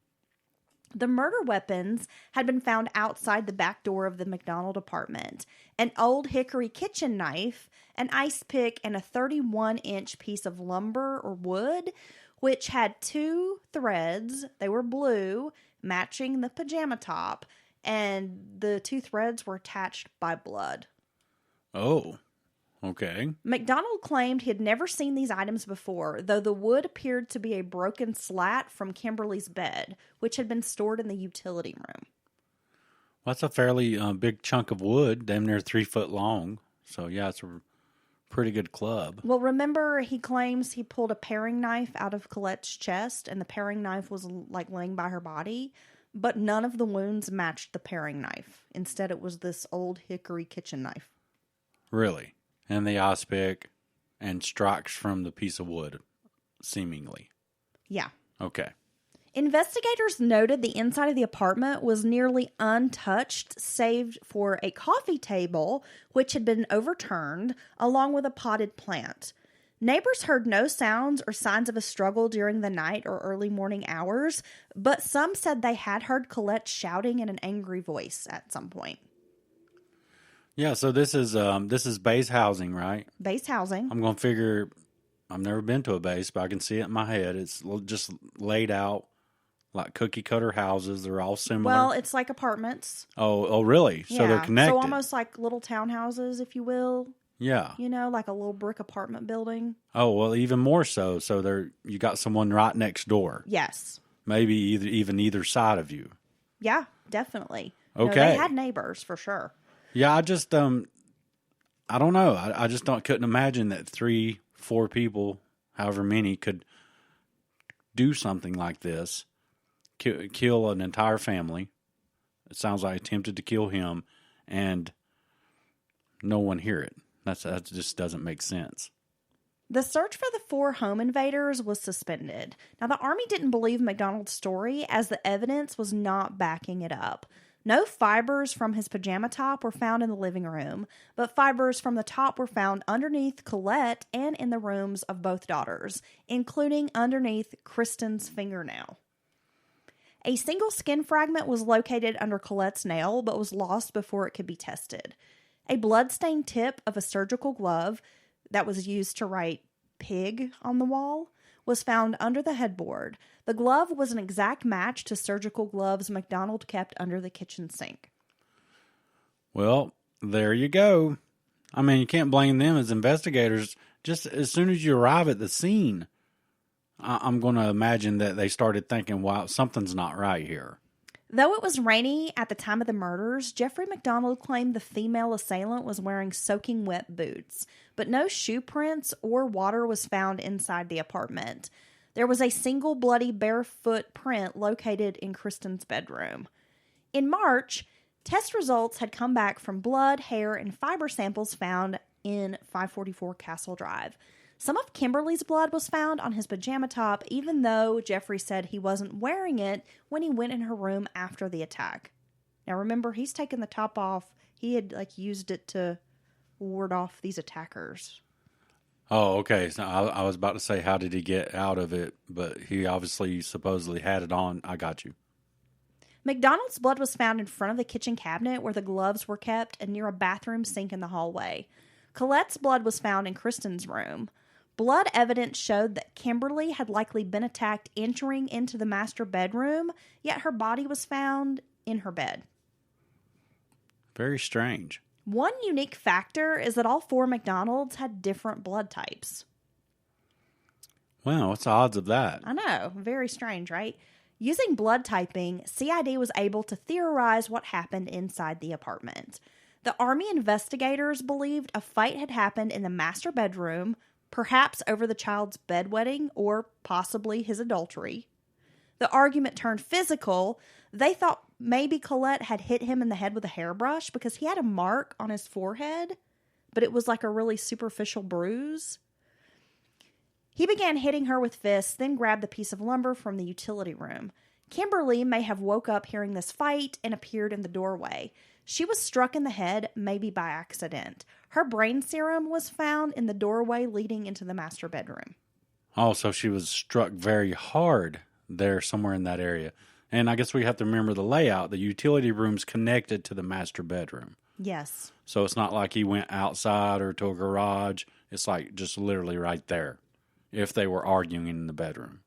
[SPEAKER 2] The murder weapons had been found outside the back door of the MacDonald apartment. An old hickory kitchen knife, an ice pick, and a 31-inch piece of lumber or wood, which had 2 threads. They were blue, matching the pajama top, and the 2 threads were attached by blood.
[SPEAKER 3] Oh, okay.
[SPEAKER 2] MacDonald claimed he had never seen these items before, though the wood appeared to be a broken slat from Kimberly's bed, which had been stored in the utility room.
[SPEAKER 3] Well, that's a fairly big chunk of wood, damn near 3 foot long. So, yeah, it's a pretty good club.
[SPEAKER 2] Well, remember, he claims he pulled a paring knife out of Colette's chest, and the paring knife was like laying by her body, but none of the wounds matched the paring knife. Instead, it was this old hickory kitchen knife.
[SPEAKER 3] Really? And the ice pick and strikes from the piece of wood, seemingly.
[SPEAKER 2] Yeah.
[SPEAKER 3] Okay.
[SPEAKER 2] Investigators noted the inside of the apartment was nearly untouched, save for a coffee table, which had been overturned, along with a potted plant. Neighbors heard no sounds or signs of a struggle during the night or early morning hours, but some said they had heard Colette shouting in an angry voice at some point.
[SPEAKER 3] Yeah, so this is base housing, right?
[SPEAKER 2] Base housing.
[SPEAKER 3] I'm going to figure, I've never been to a base, but I can see it in my head. It's just laid out like cookie cutter houses. They're all similar.
[SPEAKER 2] Well, it's like apartments.
[SPEAKER 3] Oh, really?
[SPEAKER 2] Yeah.
[SPEAKER 3] So they're connected.
[SPEAKER 2] So almost like little townhouses, if you will.
[SPEAKER 3] Yeah.
[SPEAKER 2] You know, like a little brick apartment building.
[SPEAKER 3] Oh, well, even more so. So you got someone right next door.
[SPEAKER 2] Yes.
[SPEAKER 3] Maybe either side of you.
[SPEAKER 2] Yeah, definitely.
[SPEAKER 3] Okay.
[SPEAKER 2] No, they had neighbors for sure.
[SPEAKER 3] Yeah, I just I don't know. I just couldn't imagine that 3-4 people, however many, could do something like this, kill an entire family. It sounds like attempted to kill him, and no one hear it. That just doesn't make sense.
[SPEAKER 2] The search for the 4 home invaders was suspended. Now, the Army didn't believe MacDonald's story as the evidence was not backing it up. No fibers from his pajama top were found in the living room, but fibers from the top were found underneath Colette and in the rooms of both daughters, including underneath Kristen's fingernail. A single skin fragment was located under Colette's nail, but was lost before it could be tested. A blood-stained tip of a surgical glove that was used to write pig on the wall was found under the headboard. The glove was an exact match to surgical gloves MacDonald kept under the kitchen sink.
[SPEAKER 3] Well, there you go. I mean, you can't blame them as investigators. Just as soon as you arrive at the scene, I'm going to imagine that they started thinking, wow, something's not right here.
[SPEAKER 2] Though it was rainy at the time of the murders, Jeffrey MacDonald claimed the female assailant was wearing soaking wet boots, but no shoe prints or water was found inside the apartment. There was a single bloody barefoot print located in Kristen's bedroom. In March, test results had come back from blood, hair, and fiber samples found in 544 Castle Drive. Some of Kimberly's blood was found on his pajama top, even though Jeffrey said he wasn't wearing it when he went in her room after the attack. Now remember, he's taken the top off. He had used it to ward off these attackers.
[SPEAKER 3] Oh, okay. So I was about to say, how did he get out of it? But he obviously supposedly had it on. I got you.
[SPEAKER 2] MacDonald's blood was found in front of the kitchen cabinet where the gloves were kept and near a bathroom sink in the hallway. Colette's blood was found in Kristen's room. Blood evidence showed that Kimberly had likely been attacked entering into the master bedroom, yet her body was found in her bed.
[SPEAKER 3] Very strange.
[SPEAKER 2] One unique factor is that all 4 MacDonalds had different blood types.
[SPEAKER 3] Well, what's the odds of that?
[SPEAKER 2] I know. Very strange, right? Using blood typing, CID was able to theorize what happened inside the apartment. The Army investigators believed a fight had happened in the master bedroom, perhaps over the child's bedwetting or possibly his adultery. The argument turned physical. They thought maybe Colette had hit him in the head with a hairbrush because he had a mark on his forehead, but it was like a really superficial bruise. He began hitting her with fists, then grabbed the piece of lumber from the utility room. Kimberly may have woke up hearing this fight and appeared in the doorway. She was struck in the head, maybe by accident. Her brain serum was found in the doorway leading into the master bedroom.
[SPEAKER 3] Oh, so she was struck very hard there somewhere in that area. And I guess we have to remember the layout. The utility room's connected to the master bedroom.
[SPEAKER 2] Yes.
[SPEAKER 3] So it's not like he went outside or to a garage. It's like just literally right there if they were arguing in the bedroom.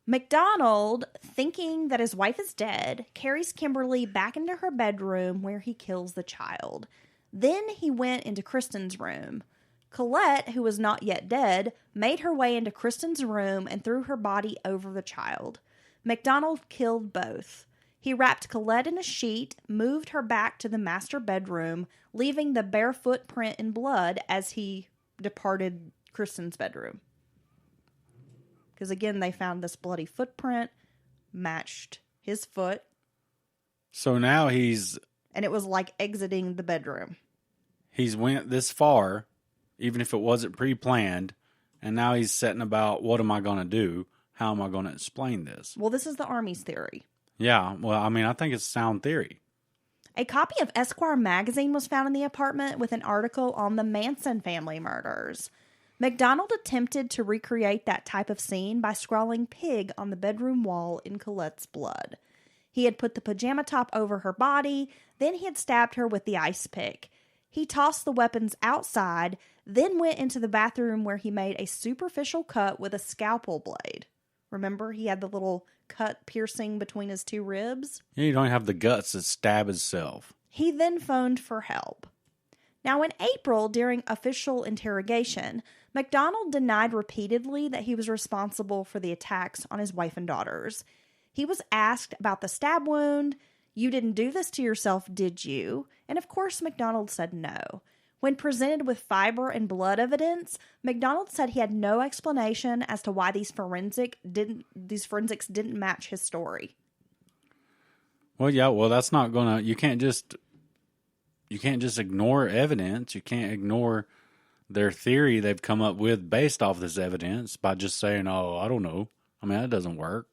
[SPEAKER 2] MacDonald, thinking that his wife is dead, carries Kimberly back into her bedroom where he kills the child. Then he went into Kristen's room. Colette, who was not yet dead, made her way into Kristen's room and threw her body over the child. MacDonald killed both. He wrapped Colette in a sheet, moved her back to the master bedroom, leaving the bare footprint in blood as he departed Kristen's bedroom. Because again, they found this bloody footprint, matched his foot.
[SPEAKER 3] So now he's...
[SPEAKER 2] And it was like exiting the bedroom.
[SPEAKER 3] He's went this far, even if it wasn't pre-planned, and now he's setting about, what am I going to do? How am I going to explain this?
[SPEAKER 2] Well, this is the Army's theory.
[SPEAKER 3] Yeah, well, I mean, I think it's a sound theory.
[SPEAKER 2] A copy of Esquire magazine was found in the apartment with an article on the Manson family murders. MacDonald attempted to recreate that type of scene by scrawling pig on the bedroom wall in Colette's blood. He had put the pajama top over her body, then he had stabbed her with the ice pick. He tossed the weapons outside, then went into the bathroom where he made a superficial cut with a scalpel blade. Remember, he had the little cut piercing between his 2 ribs?
[SPEAKER 3] Yeah, you don't have the guts to stab himself.
[SPEAKER 2] He then phoned for help. Now, in April, during official interrogation, MacDonald denied repeatedly that he was responsible for the attacks on his wife and daughters. He was asked about the stab wound. You didn't do this to yourself, did you? And of course, MacDonald said no. When presented with fiber and blood evidence, MacDonald said he had no explanation as to why these forensics didn't match his story.
[SPEAKER 3] Well, yeah, that's not gonna. You can't just ignore evidence. You can't ignore their theory they've come up with based off this evidence by just saying, "Oh, I don't know." I mean, that doesn't work.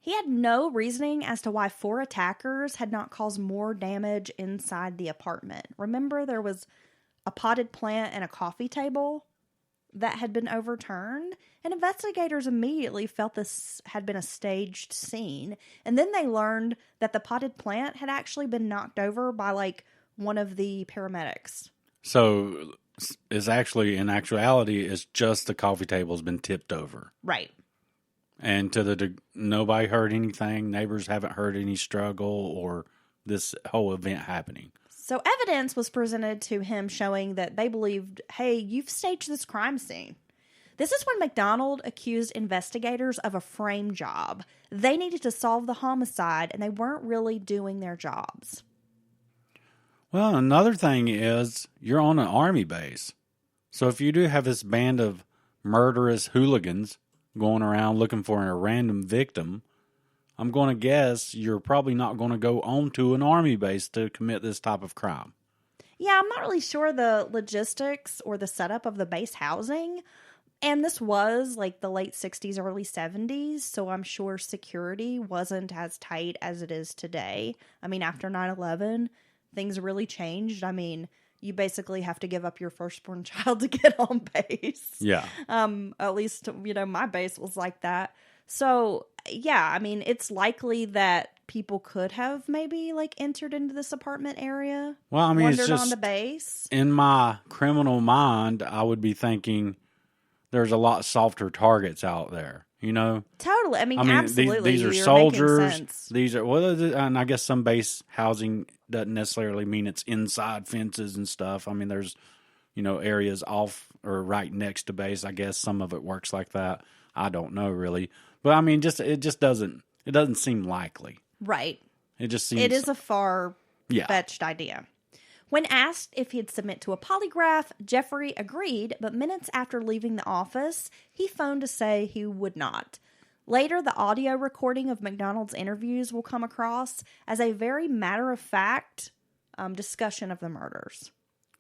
[SPEAKER 2] He had no reasoning as to why 4 attackers had not caused more damage inside the apartment. Remember, there was a potted plant and a coffee table that had been overturned, and investigators immediately felt this had been a staged scene. And then they learned that the potted plant had actually been knocked over by like one of the paramedics.
[SPEAKER 3] So it's actually, in actuality, it's just the coffee table's been tipped over.
[SPEAKER 2] Right.
[SPEAKER 3] And nobody heard anything. Neighbors haven't heard any struggle or this whole event happening.
[SPEAKER 2] So evidence was presented to him showing that they believed, hey, you've staged this crime scene. This is when MacDonald accused investigators of a frame job. They needed to solve the homicide, and they weren't really doing their jobs.
[SPEAKER 3] Well, another thing is you're on an army base. So if you do have this band of murderous hooligans going around looking for a random victim, I'm going to guess you're probably not going to go onto an army base to commit this type of crime.
[SPEAKER 2] Yeah, I'm not really sure the logistics or the setup of the base housing. And this was like the late 60s, early 70s, so I'm sure security wasn't as tight as it is today. I mean, after 9/11, things really changed. I mean, you basically have to give up your firstborn child to get on base.
[SPEAKER 3] Yeah.
[SPEAKER 2] At least, my base was like that. So, yeah, I mean, it's likely that people could have maybe like entered into this apartment area.
[SPEAKER 3] Well, I mean,
[SPEAKER 2] wandered
[SPEAKER 3] it's just
[SPEAKER 2] on the base.
[SPEAKER 3] In my criminal mind, I would be thinking there's a lot softer targets out there.
[SPEAKER 2] Totally. I mean absolutely.
[SPEAKER 3] These are soldiers. These are and I guess some base housing doesn't necessarily mean it's inside fences and stuff. I mean, there's areas off or right next to base. I guess some of it works like that. I don't know really. But I mean, it doesn't seem likely.
[SPEAKER 2] Right.
[SPEAKER 3] It just seems
[SPEAKER 2] it is a far-fetched idea. When asked if he'd submit to a polygraph, Jeffrey agreed, but minutes after leaving the office, he phoned to say he would not. Later, the audio recording of MacDonald's interviews will come across as a very matter-of-fact discussion of the murders.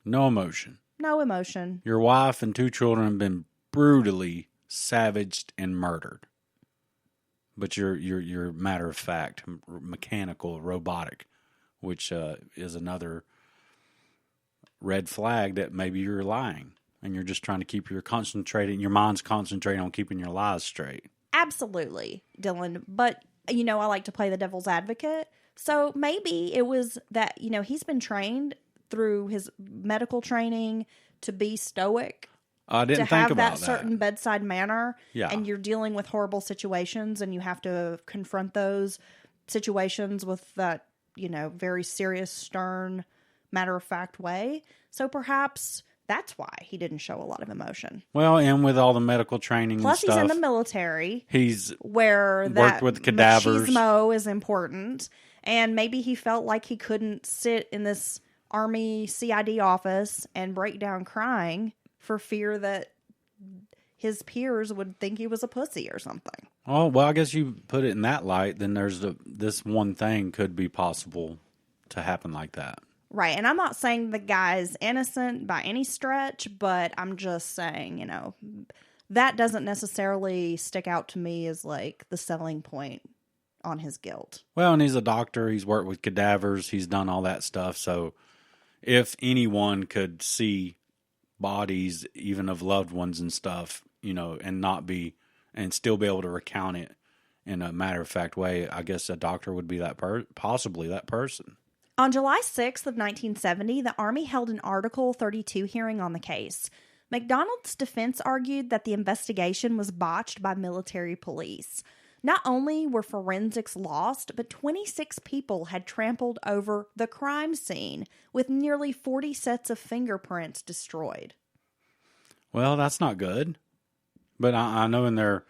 [SPEAKER 3] No emotion.
[SPEAKER 2] No emotion.
[SPEAKER 3] Your wife and 2 children have been brutally savaged and murdered. But you're matter of fact, mechanical, robotic, which is another red flag that maybe you're lying and you're just trying to keep your mind's concentrating on keeping your lies straight.
[SPEAKER 2] Absolutely, Dylan. But, I like to play the devil's advocate. So maybe it was that, he's been trained through his medical training to be stoic.
[SPEAKER 3] I didn't think about that.
[SPEAKER 2] To have that certain bedside manner.
[SPEAKER 3] Yeah.
[SPEAKER 2] And you're dealing with horrible situations and you have to confront those situations with that, very serious, stern, matter-of-fact way. So perhaps that's why he didn't show a lot of emotion.
[SPEAKER 3] Well, and with all the medical training
[SPEAKER 2] plus
[SPEAKER 3] and stuff.
[SPEAKER 2] He's in the military.
[SPEAKER 3] He's
[SPEAKER 2] where
[SPEAKER 3] worked with cadavers.
[SPEAKER 2] Machismo is important. And maybe he felt like he couldn't sit in this Army CID office and break down crying for fear that his peers would think he was a pussy or something.
[SPEAKER 3] Oh, well, I guess you put it in that light, then there's this one thing could be possible to happen like that.
[SPEAKER 2] Right, and I'm not saying the guy's innocent by any stretch, but I'm just saying, that doesn't necessarily stick out to me as like the selling point on his guilt.
[SPEAKER 3] Well, and he's a doctor, he's worked with cadavers, he's done all that stuff, so if anyone could see bodies, even of loved ones and stuff, and still be able to recount it in a matter-of-fact way, I guess a doctor would be possibly that person.
[SPEAKER 2] On July 6th of 1970, the Army held an Article 32 hearing on the case. MacDonald's defense argued that the investigation was botched by military police. Not only were forensics lost, but 26 people had trampled over the crime scene, with nearly 40 sets of fingerprints destroyed.
[SPEAKER 3] Well, that's not good. But I know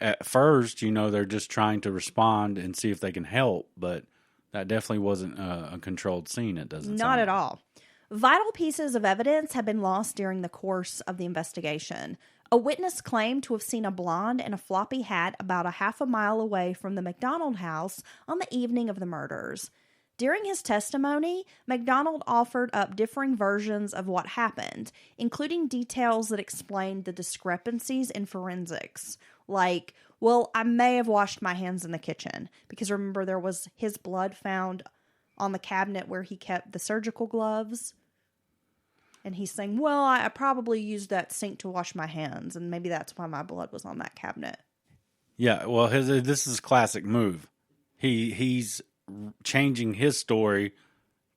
[SPEAKER 3] at first, they're just trying to respond and see if they can help, but that definitely wasn't a controlled scene, it doesn't sound
[SPEAKER 2] Not at
[SPEAKER 3] like.
[SPEAKER 2] all. Vital pieces of evidence had been lost during the course of the investigation. A witness claimed to have seen a blonde in a floppy hat about a half a mile away from the MacDonald house on the evening of the murders. During his testimony, MacDonald offered up differing versions of what happened, including details that explained the discrepancies in forensics. Like, well, I may have washed my hands in the kitchen, because remember there was his blood found on the cabinet where he kept the surgical gloves. And he's saying, well, I probably used that sink to wash my hands, and maybe that's why my blood was on that cabinet.
[SPEAKER 3] Yeah, well, this is a classic move. He's changing his story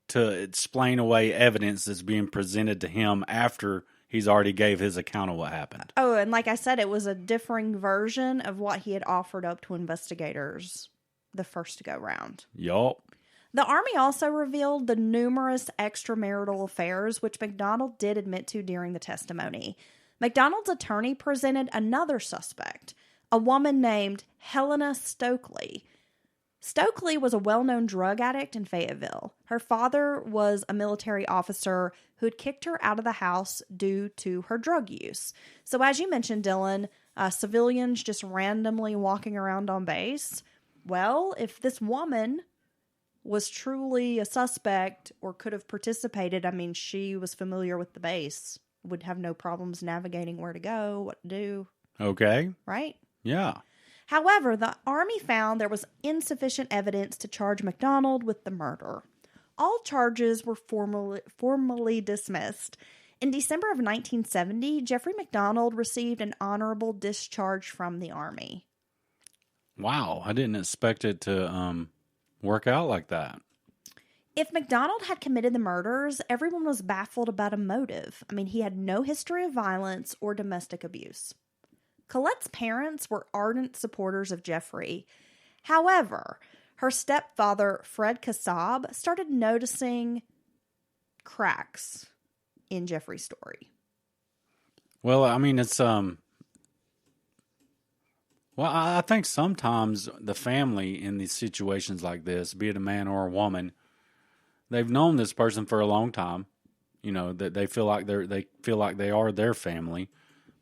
[SPEAKER 3] to explain away evidence that's being presented to him after he's already gave his account of what happened.
[SPEAKER 2] Oh, and like I said, it was a differing version of what he had offered up to investigators the first go round.
[SPEAKER 3] Yup.
[SPEAKER 2] The Army also revealed the numerous extramarital affairs, which MacDonald did admit to during the testimony. MacDonald's attorney presented another suspect, a woman named Helena Stokely. Stokely was a well-known drug addict in Fayetteville. Her father was a military officer who had kicked her out of the house due to her drug use. So as you mentioned, Dylan, civilians just randomly walking around on base. Well, if this woman was truly a suspect or could have participated, I mean, she was familiar with the base, would have no problems navigating where to go, what to do.
[SPEAKER 3] Okay.
[SPEAKER 2] Right?
[SPEAKER 3] Yeah.
[SPEAKER 2] However, the Army found there was insufficient evidence to charge MacDonald with the murder. All charges were formally dismissed. In December of 1970, Jeffrey MacDonald received an honorable discharge from the Army.
[SPEAKER 3] Wow, I didn't expect it to work out like that.
[SPEAKER 2] If MacDonald had committed the murders, everyone was baffled about a motive. I mean, he had no history of violence or domestic abuse. Colette's parents were ardent supporters of Jeffrey. However, her stepfather, Fred Kassab, started noticing cracks in Jeffrey's story.
[SPEAKER 3] Well, I mean, it's well, I think sometimes the family in these situations like this, be it a man or a woman, they've known this person for a long time. That they feel like they are their family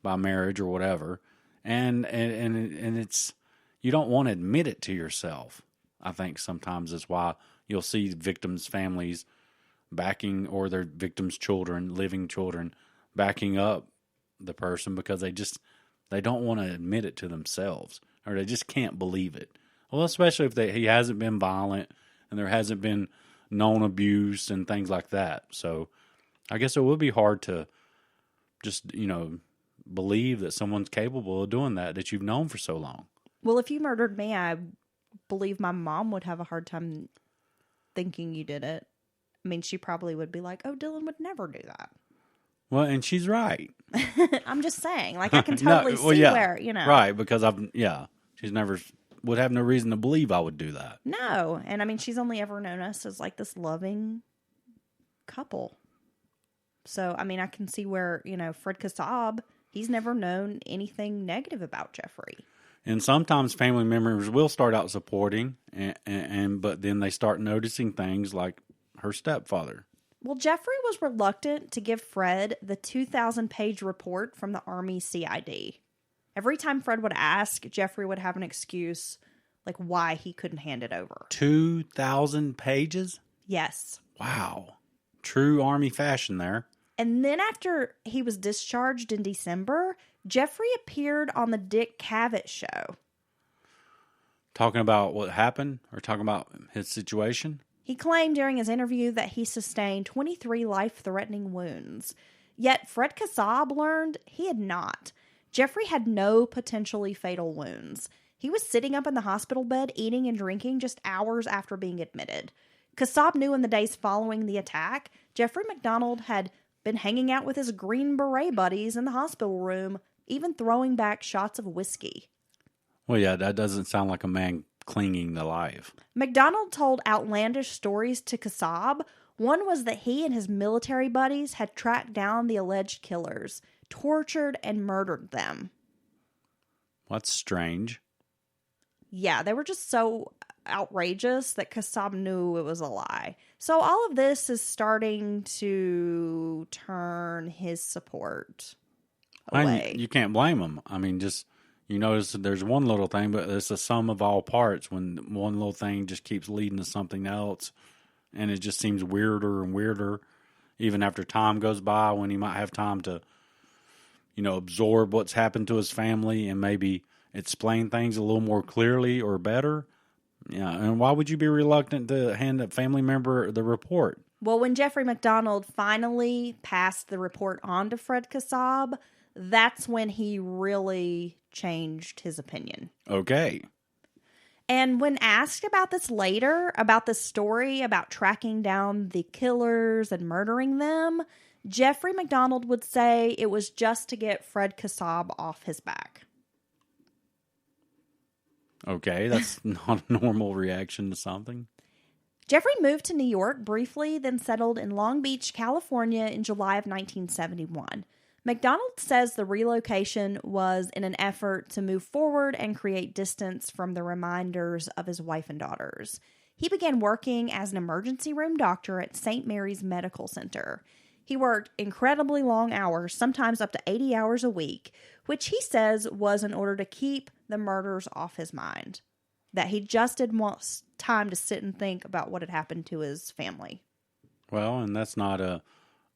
[SPEAKER 3] by marriage or whatever, and it's, you don't want to admit it to yourself. I think sometimes is why you'll see victims' families backing, or their victims' children, living children, backing up the person because they don't want to admit it to themselves, or they just can't believe it. Well, especially if he hasn't been violent and there hasn't been known abuse and things like that. So I guess it would be hard to just, believe that someone's capable of doing that you've known for so long.
[SPEAKER 2] Well, if you murdered me, I believe my mom would have a hard time thinking you did it. I mean, she probably would be like, oh, Dylan would never do that.
[SPEAKER 3] Well, and she's right.
[SPEAKER 2] I'm just saying, I can totally see where,
[SPEAKER 3] Right, because she's never, would have no reason to believe I would do that.
[SPEAKER 2] No, and I mean, she's only ever known us as this loving couple. So, I mean, I can see where, Fred Kassab, he's never known anything negative about Jeffrey.
[SPEAKER 3] And sometimes family members will start out supporting, but then they start noticing things like her stepfather.
[SPEAKER 2] Well, Jeffrey was reluctant to give Fred the 2,000-page report from the Army CID. Every time Fred would ask, Jeffrey would have an excuse, why he couldn't hand it over.
[SPEAKER 3] 2,000 pages?
[SPEAKER 2] Yes.
[SPEAKER 3] Wow. True Army fashion there.
[SPEAKER 2] And then after he was discharged in December, Jeffrey appeared on the Dick Cavett show.
[SPEAKER 3] Talking about what happened, or talking about his situation?
[SPEAKER 2] He claimed during his interview that he sustained 23 life-threatening wounds. Yet Fred Kassab learned he had not. Jeffrey had no potentially fatal wounds. He was sitting up in the hospital bed eating and drinking just hours after being admitted. Kassab knew in the days following the attack, Jeffrey MacDonald had been hanging out with his Green Beret buddies in the hospital room, even throwing back shots of whiskey.
[SPEAKER 3] Well, yeah, that doesn't sound like a man clinging to life.
[SPEAKER 2] MacDonald told outlandish stories to Kassab. One was that he and his military buddies had tracked down the alleged killers, tortured and murdered them.
[SPEAKER 3] That's strange.
[SPEAKER 2] Yeah, they were just so outrageous that Kassab knew it was a lie. So all of this is starting to turn his support away.
[SPEAKER 3] You can't blame him. I mean, just you notice that there's one little thing, but it's a sum of all parts. When one little thing just keeps leading to something else, and it just seems weirder and weirder, even after time goes by, when he might have time to, absorb what's happened to his family and maybe explain things a little more clearly or better. Yeah, and why would you be reluctant to hand a family member the report?
[SPEAKER 2] Well, when Jeffrey MacDonald finally passed the report on to Fred Kassab, that's when he really changed his opinion.
[SPEAKER 3] Okay.
[SPEAKER 2] And when asked about this later, about the story about tracking down the killers and murdering them, Jeffrey MacDonald would say it was just to get Fred Kassab off his back.
[SPEAKER 3] Okay, that's not a normal reaction to something.
[SPEAKER 2] Jeffrey moved to New York briefly, then settled in Long Beach, California in July of 1971. MacDonald says the relocation was in an effort to move forward and create distance from the reminders of his wife and daughters. He began working as an emergency room doctor at St. Mary's Medical Center. He worked incredibly long hours, sometimes up to 80 hours a week, which he says was in order to keep the murders off his mind. That he just didn't want time to sit and think about what had happened to his family.
[SPEAKER 3] Well, and that's not a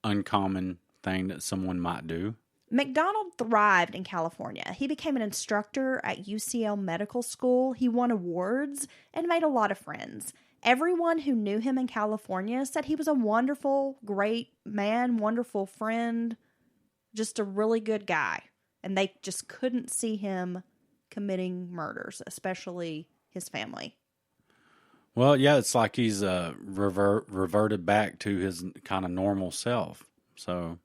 [SPEAKER 3] uncommon thing that someone might do.
[SPEAKER 2] MacDonald thrived in California. He became an instructor at UCL Medical School. He won awards and made a lot of friends. Everyone who knew him in California said he was a wonderful, great man, wonderful friend, just a really good guy. And they just couldn't see him committing murders, especially his family.
[SPEAKER 3] Well, yeah, it's like he's reverted back to his kind of normal self. So,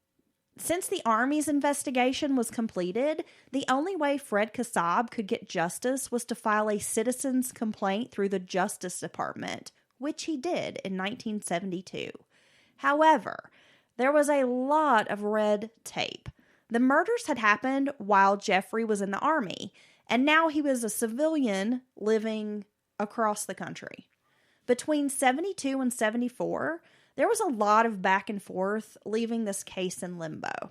[SPEAKER 2] since the Army's investigation was completed, the only way Fred Kassab could get justice was to file a citizen's complaint through the Justice Department, which he did in 1972. However, there was a lot of red tape. The murders had happened while Jeffrey was in the Army, and now he was a civilian living across the country. Between 72 and 74, there was a lot of back and forth, leaving this case in limbo.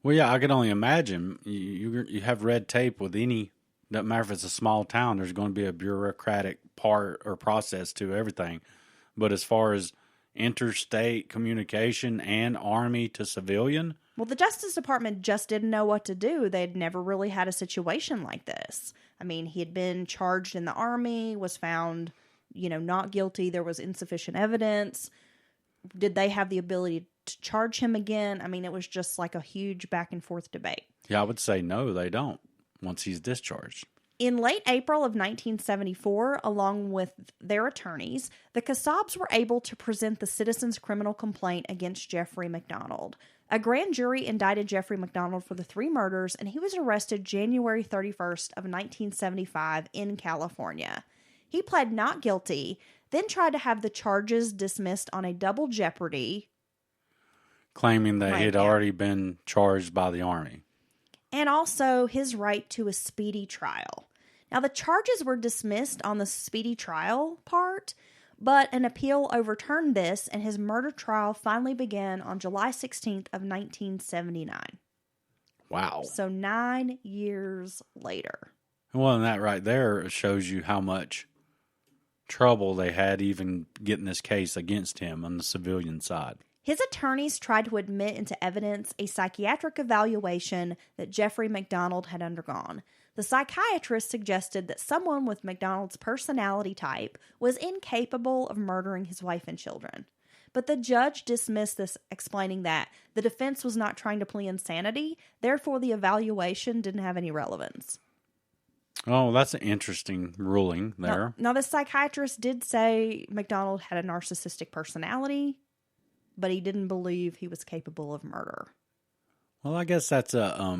[SPEAKER 3] Well, yeah, I could only imagine. You have red tape with any, doesn't matter if it's a small town, there's going to be a bureaucratic part or process to everything. But as far as interstate communication and Army to civilian...
[SPEAKER 2] Well, the Justice Department just didn't know what to do. They'd never really had a situation like this. I mean, he had been charged in the Army, was found... not guilty. There was insufficient evidence. Did they have the ability to charge him again? I mean, it was just like a huge back and forth debate.
[SPEAKER 3] Yeah, I would say no, they don't, once he's discharged.
[SPEAKER 2] In late April of 1974, along with their attorneys, the Kassabs were able to present the citizen's criminal complaint against Jeffrey MacDonald. A grand jury indicted Jeffrey MacDonald for the 3 murders, and he was arrested January 31st of 1975 in California. He pled not guilty, then tried to have the charges dismissed on a double jeopardy.
[SPEAKER 3] Claiming that he had already been charged by the Army.
[SPEAKER 2] And also his right to a speedy trial. Now, the charges were dismissed on the speedy trial part, but an appeal overturned this, and his murder trial finally began on July 16th of 1979.
[SPEAKER 3] Wow.
[SPEAKER 2] So 9 years later.
[SPEAKER 3] Well, and that right there shows you how much trouble they had even getting this case against him on the civilian side.
[SPEAKER 2] His attorneys tried to admit into evidence a psychiatric evaluation that Jeffrey MacDonald had undergone. The psychiatrist suggested that someone with MacDonald's personality type was incapable of murdering his wife and children. But the judge dismissed this, explaining that the defense was not trying to plead insanity, therefore the evaluation didn't have any relevance.
[SPEAKER 3] Oh, that's an interesting ruling there.
[SPEAKER 2] Now, the psychiatrist did say MacDonald had a narcissistic personality, but he didn't believe he was capable of murder.
[SPEAKER 3] Well, I guess that's a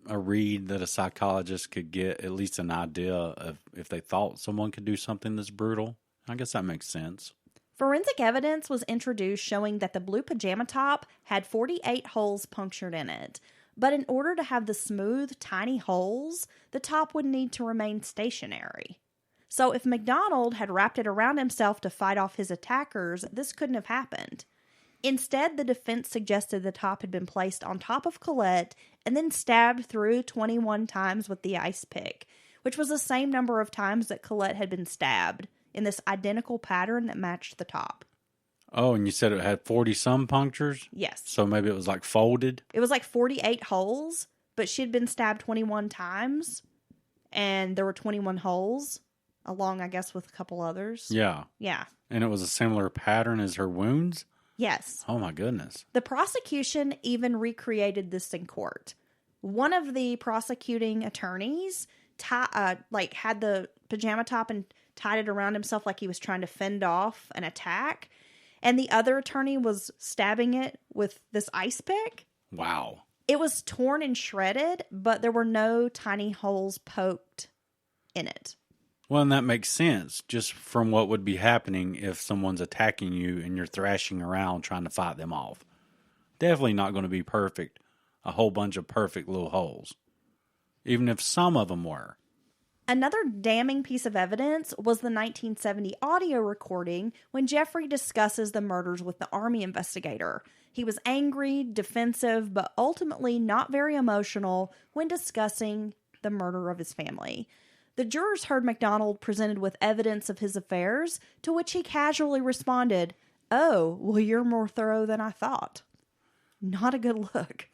[SPEAKER 3] a read that a psychologist could get at least an idea of if they thought someone could do something that's brutal. I guess that makes sense.
[SPEAKER 2] Forensic evidence was introduced showing that the blue pajama top had 48 holes punctured in it. But in order to have the smooth, tiny holes, the top would need to remain stationary. So if MacDonald had wrapped it around himself to fight off his attackers, this couldn't have happened. Instead, the defense suggested the top had been placed on top of Colette and then stabbed through 21 times with the ice pick, which was the same number of times that Colette had been stabbed, in this identical pattern that matched the top.
[SPEAKER 3] Oh, and you said it had 40-some punctures?
[SPEAKER 2] Yes.
[SPEAKER 3] So maybe it was like folded?
[SPEAKER 2] It was like 48 holes, but she had been stabbed 21 times, and there were 21 holes, along, I guess, with a couple others.
[SPEAKER 3] Yeah.
[SPEAKER 2] Yeah.
[SPEAKER 3] And it was a similar pattern as her wounds?
[SPEAKER 2] Yes.
[SPEAKER 3] Oh, my goodness.
[SPEAKER 2] The prosecution even recreated this in court. One of the prosecuting attorneys had the pajama top and tied it around himself like he was trying to fend off an attack. And the other attorney was stabbing it with this ice pick.
[SPEAKER 3] Wow.
[SPEAKER 2] It was torn and shredded, but there were no tiny holes poked in it.
[SPEAKER 3] Well, and that makes sense, just from what would be happening if someone's attacking you and you're thrashing around trying to fight them off. Definitely not going to be perfect. A whole bunch of perfect little holes. Even if some of them were.
[SPEAKER 2] Another damning piece of evidence was the 1970 audio recording when Jeffrey discusses the murders with the Army investigator. He was angry, defensive, but ultimately not very emotional when discussing the murder of his family. The jurors heard MacDonald presented with evidence of his affairs, to which he casually responded, "Oh, well, you're more thorough than I thought." Not a good look.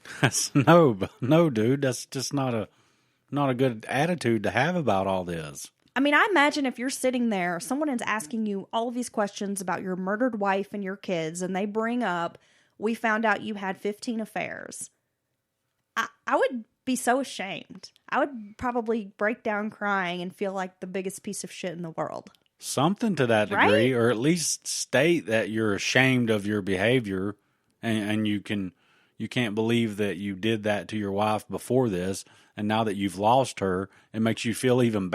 [SPEAKER 3] No, dude, that's just not a good attitude to have about all this.
[SPEAKER 2] I mean, I imagine if you're sitting there, someone is asking you all of these questions about your murdered wife and your kids, and they bring up, "We found out you had 15 affairs." I would be so ashamed. I would probably break down crying and feel like the biggest piece of shit in the world.
[SPEAKER 3] Something to that degree,
[SPEAKER 2] right?
[SPEAKER 3] Or at least state that you're ashamed of your behavior, and you can't believe that you did that to your wife before this, and now that you've lost her, it makes you feel even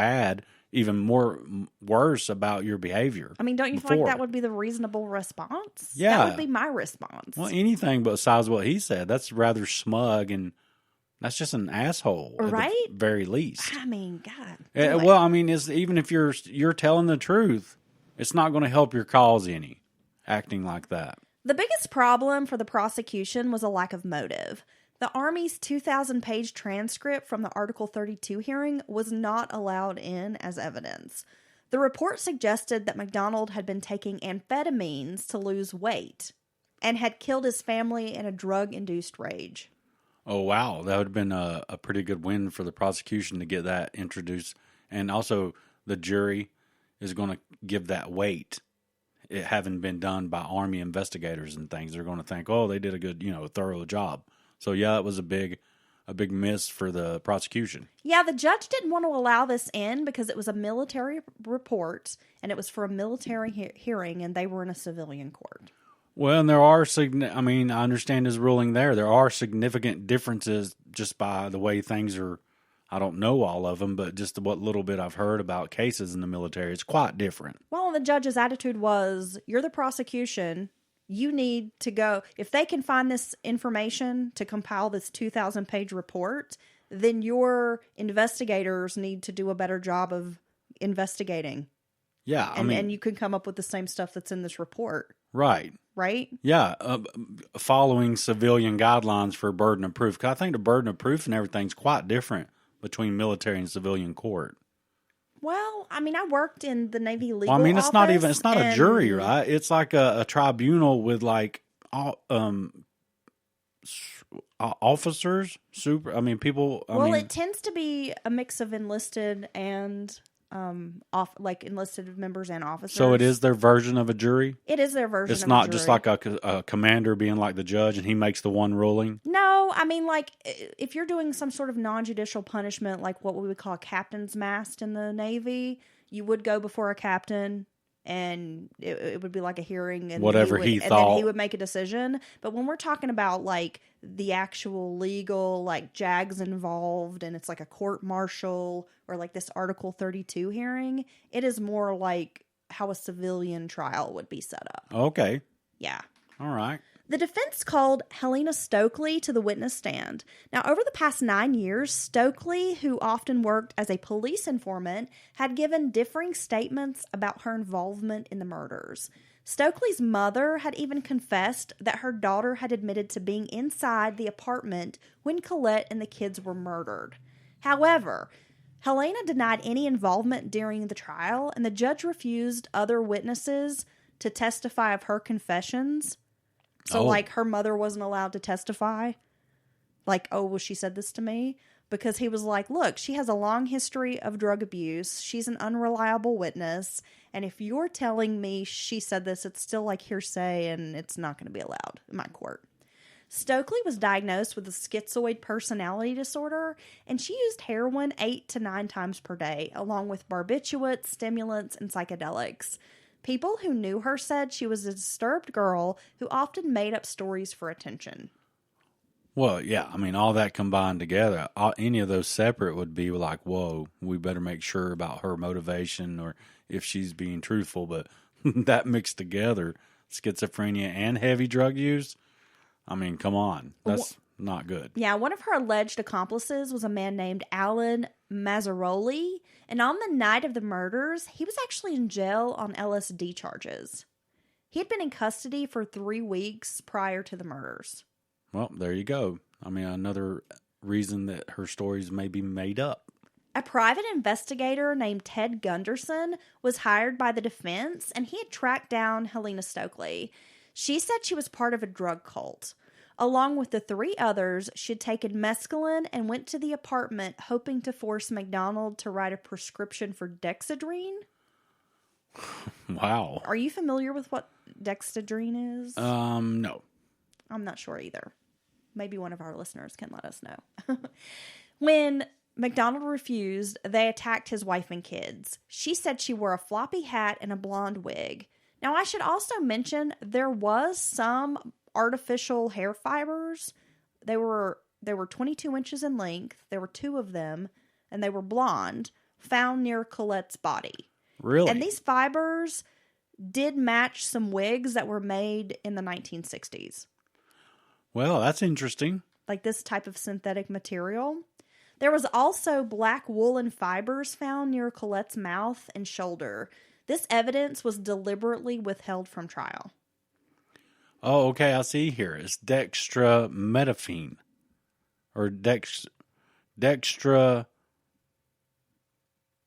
[SPEAKER 3] worse about your behavior.
[SPEAKER 2] I mean, don't you feel like that would be the reasonable response?
[SPEAKER 3] Yeah.
[SPEAKER 2] That would be my response.
[SPEAKER 3] Well, anything besides what he said, that's rather smug, and that's just an asshole,
[SPEAKER 2] right?
[SPEAKER 3] At the very least.
[SPEAKER 2] I mean, God.
[SPEAKER 3] Well, I mean, even if you're telling the truth, it's not going to help your cause any, acting like that.
[SPEAKER 2] The biggest problem for the prosecution was a lack of motive. The Army's 2,000-page transcript from the Article 32 hearing was not allowed in as evidence. The report suggested that MacDonald had been taking amphetamines to lose weight and had killed his family in a drug-induced rage.
[SPEAKER 3] Oh, wow. That would have been a pretty good win for the prosecution to get that introduced. And also, the jury is going to give that weight. It having been done by Army investigators and things, they're going to think, oh, they did a good, thorough job. So yeah, it was a big miss for the prosecution. Yeah,
[SPEAKER 2] the judge didn't want to allow this in because it was a military report and it was for a military hearing, and they were in a civilian court.
[SPEAKER 3] Well, and there are I understand his ruling there. There are significant differences just by the way things are. I don't know all of them, but just what little bit I've heard about cases in the military, it's quite different.
[SPEAKER 2] Well, the judge's attitude was, you're the prosecution. You need to go. If they can find this information to compile this 2,000-page report, then your investigators need to do a better job of investigating.
[SPEAKER 3] Yeah,
[SPEAKER 2] and you can come up with the same stuff that's in this report.
[SPEAKER 3] Right.
[SPEAKER 2] Right?
[SPEAKER 3] Yeah, following civilian guidelines for burden of proof. 'Cause I think the burden of proof and everything's quite different between military and civilian court.
[SPEAKER 2] Well, I worked in the Navy legal
[SPEAKER 3] office.
[SPEAKER 2] It's
[SPEAKER 3] not a jury, right? It's like a tribunal with officers, people.
[SPEAKER 2] It tends to be a mix of enlisted and enlisted members and officers.
[SPEAKER 3] So it is their version of a jury?
[SPEAKER 2] It is their version of a jury.
[SPEAKER 3] It's not just like a commander being like the judge and he makes the one ruling?
[SPEAKER 2] No, if you're doing some sort of non-judicial punishment, like what we would call a captain's mast in the Navy, you would go before a captain and it would be like a hearing, and
[SPEAKER 3] whatever
[SPEAKER 2] he
[SPEAKER 3] thought,
[SPEAKER 2] then he would make a decision. But when we're talking about like the actual legal, like JAG's involved, and it's like a court martial or like this Article 32 hearing, it is more like how a civilian trial would be set up.
[SPEAKER 3] Okay.
[SPEAKER 2] Yeah.
[SPEAKER 3] All right.
[SPEAKER 2] The defense called Helena Stokely to the witness stand. Now, over the past 9 years, Stokely, who often worked as a police informant, had given differing statements about her involvement in the murders. Stokely's mother had even confessed that her daughter had admitted to being inside the apartment when Colette and the kids were murdered. However, Helena denied any involvement during the trial, and the judge refused other witnesses to testify of her confessions. So, like, her mother wasn't allowed to testify. Like, oh, well, she said this to me. Because he was like, look, she has a long history of drug abuse. She's an unreliable witness. And if you're telling me she said this, it's still like hearsay, and it's not going to be allowed in my court. Stokely was diagnosed with a schizoid personality disorder, and she used heroin 8 to 9 times per day, along with barbiturates, stimulants, and psychedelics. People who knew her said she was a disturbed girl who often made up stories for attention.
[SPEAKER 3] Well, yeah, I mean, all that combined together, any of those separate would be like, whoa, we better make sure about her motivation or if she's being truthful. But that mixed together, schizophrenia and heavy drug use, I mean, come on, that's not good.
[SPEAKER 2] Yeah, one of her alleged accomplices was a man named Alan Mazzaroli, and on the night of the murders, he was actually in jail on LSD charges. He had been in custody for 3 weeks prior to the murders.
[SPEAKER 3] Well, there you go. I mean, another reason that her stories may be made up.
[SPEAKER 2] A private investigator named Ted Gunderson was hired by the defense, and he had tracked down Helena Stokely. She said she was part of a drug cult. Along with the 3 others, she had taken mescaline and went to the apartment hoping to force MacDonald to write a prescription for dexedrine.
[SPEAKER 3] Wow.
[SPEAKER 2] Are you familiar with what dexedrine is?
[SPEAKER 3] No.
[SPEAKER 2] I'm not sure either. Maybe one of our listeners can let us know. When MacDonald refused, they attacked his wife and kids. She said she wore a floppy hat and a blonde wig. Now, I should also mention there was some artificial hair fibers. They were 22 inches in length. There were 2 of them, and they were blonde, found near Colette's body.
[SPEAKER 3] Really?
[SPEAKER 2] And these fibers did match some wigs that were made in the 1960s.
[SPEAKER 3] Well, that's interesting.
[SPEAKER 2] Like this type of synthetic material. There was also black woolen fibers found near Colette's mouth and shoulder. This evidence was deliberately withheld from trial.
[SPEAKER 3] Oh, okay, I see here. It's dextramethamphetamine. Or dextra...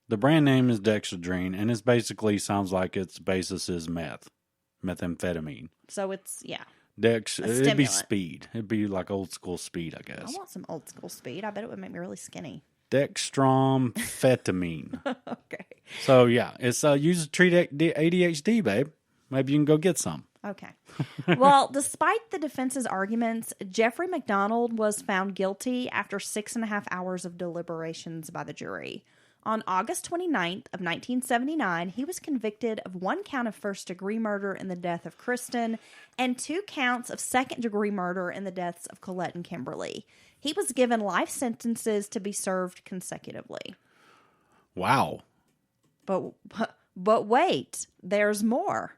[SPEAKER 3] The brand name is Dexedrine, and it basically sounds like its basis is methamphetamine.
[SPEAKER 2] So it's, yeah.
[SPEAKER 3] It'd be speed. It'd be like old school speed, I guess.
[SPEAKER 2] I want some old school speed. I bet it would make me really skinny.
[SPEAKER 3] Dextramphetamine.
[SPEAKER 2] Okay.
[SPEAKER 3] So, yeah, it's used to treat ADHD, babe. Maybe you can go get some.
[SPEAKER 2] Okay. Well, despite the defense's arguments, Jeffrey MacDonald was found guilty after 6.5 hours of deliberations by the jury. On August 29th of 1979, he was convicted of 1 count of first-degree murder in the death of Kristen and 2 counts of second-degree murder in the deaths of Colette and Kimberly. He was given life sentences to be served consecutively.
[SPEAKER 3] Wow.
[SPEAKER 2] But wait, there's more.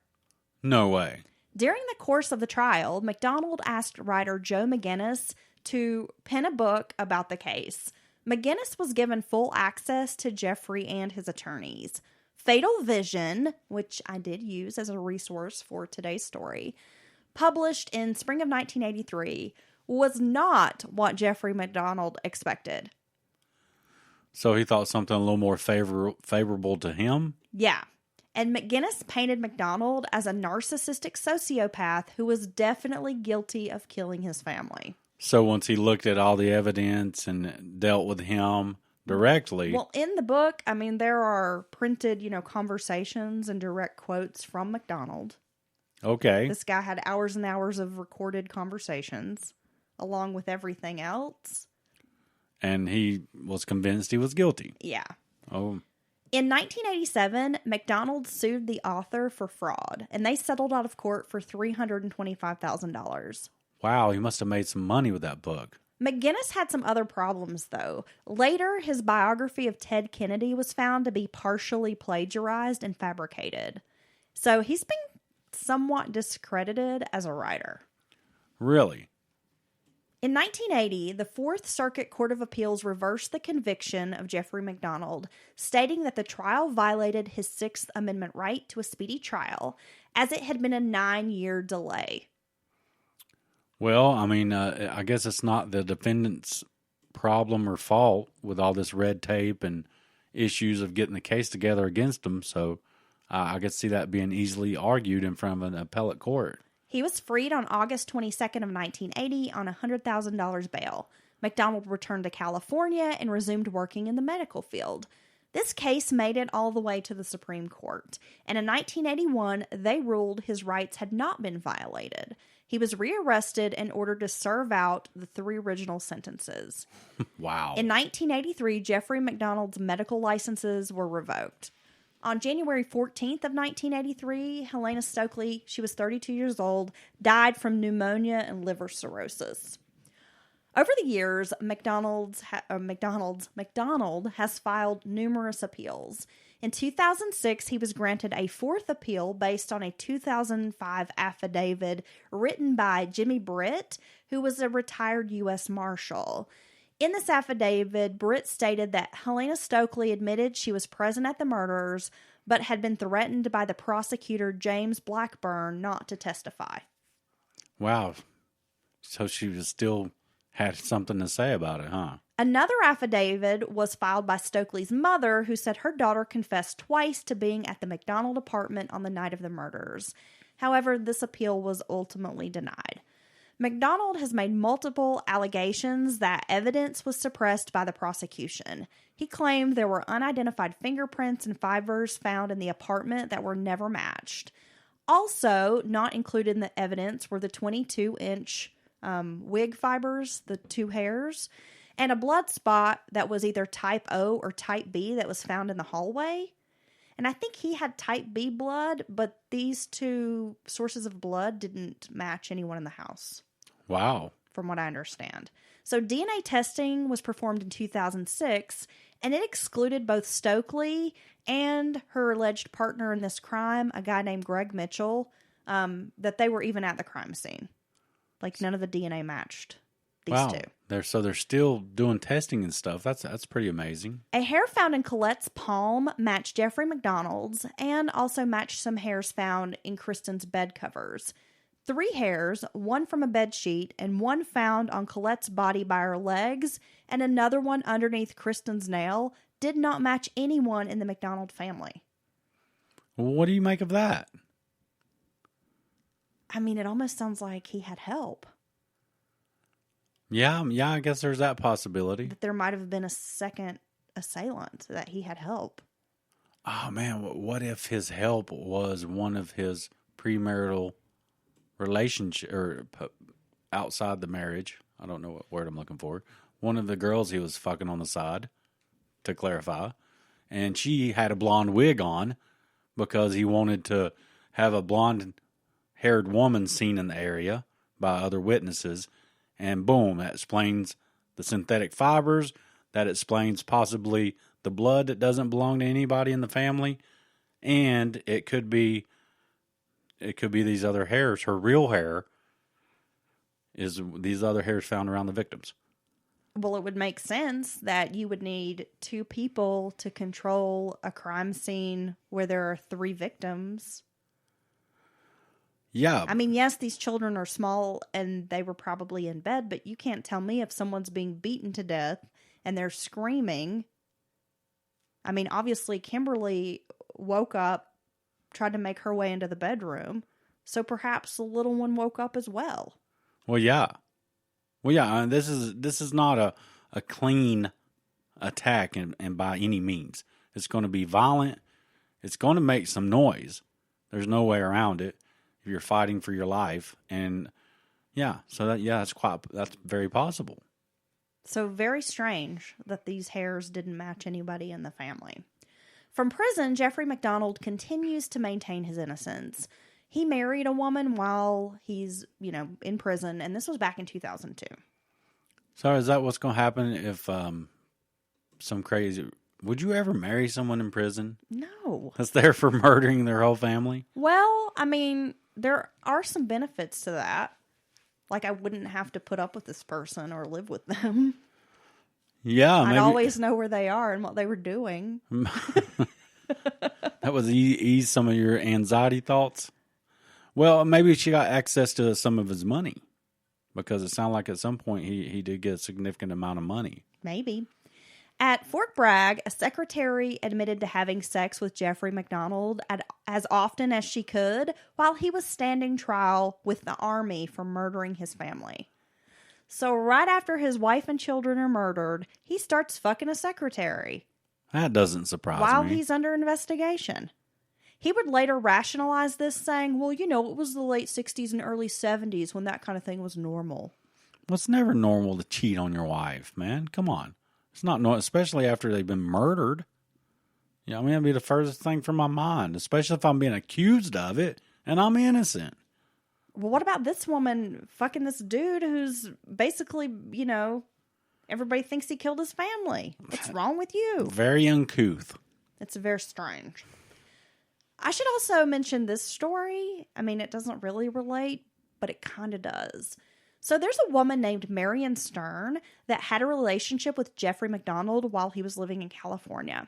[SPEAKER 3] No way.
[SPEAKER 2] During the course of the trial, MacDonald asked writer Joe McGinnis to pen a book about the case. McGinnis was given full access to Jeffrey and his attorneys. Fatal Vision, which I did use as a resource for today's story, published in spring of 1983, was not what Jeffrey MacDonald expected.
[SPEAKER 3] So he thought something a little more favorable to him?
[SPEAKER 2] Yeah. And McGinnis painted MacDonald as a narcissistic sociopath who was definitely guilty of killing his family.
[SPEAKER 3] So once he looked at all the evidence and dealt with him directly...
[SPEAKER 2] Well, in the book, I mean, there are printed, conversations and direct quotes from MacDonald.
[SPEAKER 3] Okay.
[SPEAKER 2] This guy had hours and hours of recorded conversations, along with everything else.
[SPEAKER 3] And he was convinced he was guilty.
[SPEAKER 2] Yeah.
[SPEAKER 3] Oh.
[SPEAKER 2] In 1987, MacDonald sued the author for fraud, and they settled out of court for $325,000.
[SPEAKER 3] Wow, he must have made some money with that book.
[SPEAKER 2] McGinnis had some other problems, though. Later, his biography of Ted Kennedy was found to be partially plagiarized and fabricated. So he's been somewhat discredited as a writer.
[SPEAKER 3] Really?
[SPEAKER 2] In 1980, the Fourth Circuit Court of Appeals reversed the conviction of Jeffrey MacDonald, stating that the trial violated his Sixth Amendment right to a speedy trial, as it had been a 9-year delay.
[SPEAKER 3] Well, I mean, I guess it's not the defendant's problem or fault with all this red tape and issues of getting the case together against him, so I could see that being easily argued in front of an appellate court.
[SPEAKER 2] He was freed on August 22nd of 1980 on $100,000 bail. MacDonald returned to California and resumed working in the medical field. This case made it all the way to the Supreme Court, and in 1981, they ruled his rights had not been violated. He was rearrested and ordered to serve out the 3 original sentences.
[SPEAKER 3] Wow.
[SPEAKER 2] In 1983, Jeffrey MacDonald's medical licenses were revoked. On January 14th of 1983, Helena Stokely, she was 32 years old, died from pneumonia and liver cirrhosis. Over the years, MacDonald has filed numerous appeals. In 2006, he was granted a 4th appeal based on a 2005 affidavit written by Jimmy Britt, who was a retired U.S. Marshal. In this affidavit, Britt stated that Helena Stokely admitted she was present at the murders, but had been threatened by the prosecutor James Blackburn not to testify.
[SPEAKER 3] Wow. So she was still had something to say about it, huh?
[SPEAKER 2] Another affidavit was filed by Stokely's mother, who said her daughter confessed twice to being at the MacDonald apartment on the night of the murders. However, this appeal was ultimately denied. MacDonald has made multiple allegations that evidence was suppressed by the prosecution. He claimed there were unidentified fingerprints and fibers found in the apartment that were never matched. Also, not included in the evidence were the 22-inch wig fibers, the 2 hairs, and a blood spot that was either type O or type B that was found in the hallway. And I think he had type B blood, but these 2 sources of blood didn't match anyone in the house.
[SPEAKER 3] Wow.
[SPEAKER 2] From what I understand. So DNA testing was performed in 2006, and it excluded both Stokely and her alleged partner in this crime, a guy named Greg Mitchell, that they were even at the crime scene. Like, none of the DNA matched these 2.
[SPEAKER 3] They're still doing testing and stuff. That's pretty amazing.
[SPEAKER 2] A hair found in Colette's palm matched Jeffrey MacDonald's and also matched some hairs found in Kristen's bed covers. 3 hairs, one from a bed sheet and one found on Colette's body by her legs, and another one underneath Kristen's nail, did not match anyone in the MacDonald family.
[SPEAKER 3] Well, what do you make of that?
[SPEAKER 2] I mean, it almost sounds like he had help.
[SPEAKER 3] Yeah, I guess there's that possibility.
[SPEAKER 2] That there might have been a second assailant, that he had help.
[SPEAKER 3] Oh, man, what if his help was one of his premarital relationship, or outside the marriage? I don't know what word I'm looking for. One of the girls he was fucking on the side, to clarify. And she had a blonde wig on because he wanted to have a blonde-haired woman seen in the area by other witnesses. And boom, that explains the synthetic fibers. That explains possibly the blood that doesn't belong to anybody in the family. And it could be these other hairs. Her real hair is these other hairs found around the victims.
[SPEAKER 2] Well, it would make sense that you would need 2 people to control a crime scene where there are 3 victims.
[SPEAKER 3] Yeah.
[SPEAKER 2] I mean, yes, these children are small and they were probably in bed, but you can't tell me if someone's being beaten to death and they're screaming. I mean, obviously, Kimberly woke up, tried to make her way into the bedroom, so perhaps the little one woke up as well.
[SPEAKER 3] Well, yeah. This is not a clean attack, and by any means. It's going to be violent. It's going to make some noise. There's no way around it if you're fighting for your life. And yeah, so that's very possible. So
[SPEAKER 2] very strange that these hairs didn't match anybody in the family. From prison, Jeffrey MacDonald continues to maintain his innocence. He married a woman while he's, in prison, and this was back in 2002.
[SPEAKER 3] So is that what's going to happen if some crazy... Would you ever marry someone in prison?
[SPEAKER 2] No.
[SPEAKER 3] That's there for murdering their whole family?
[SPEAKER 2] Well, I mean, there are some benefits to that. Like, I wouldn't have to put up with this person or live with them.
[SPEAKER 3] Yeah,
[SPEAKER 2] I'd always know where they are and what they were doing.
[SPEAKER 3] That would ease some of your anxiety thoughts. Well, maybe she got access to some of his money. Because it sounded like at some point he did get a significant amount of money.
[SPEAKER 2] Maybe. At Fort Bragg, a secretary admitted to having sex with Jeffrey MacDonald as often as she could while he was standing trial with the Army for murdering his family. So right after his wife and children are murdered, he starts fucking a secretary.
[SPEAKER 3] That doesn't surprise me.
[SPEAKER 2] While he's under investigation. He would later rationalize this, saying, well, it was the late 60s and early 70s when that kind of thing was normal.
[SPEAKER 3] Well, it's never normal to cheat on your wife, man. Come on. It's not normal, especially after they've been murdered. That'd be the furthest thing from my mind, especially if I'm being accused of it and I'm innocent.
[SPEAKER 2] Well, what about this woman fucking this dude who's basically, everybody thinks he killed his family? What's wrong with you?
[SPEAKER 3] Very uncouth.
[SPEAKER 2] It's very strange. I should also mention this story. I mean, it doesn't really relate, but it kind of does. So there's a woman named Marion Stern that had a relationship with Jeffrey MacDonald while he was living in California.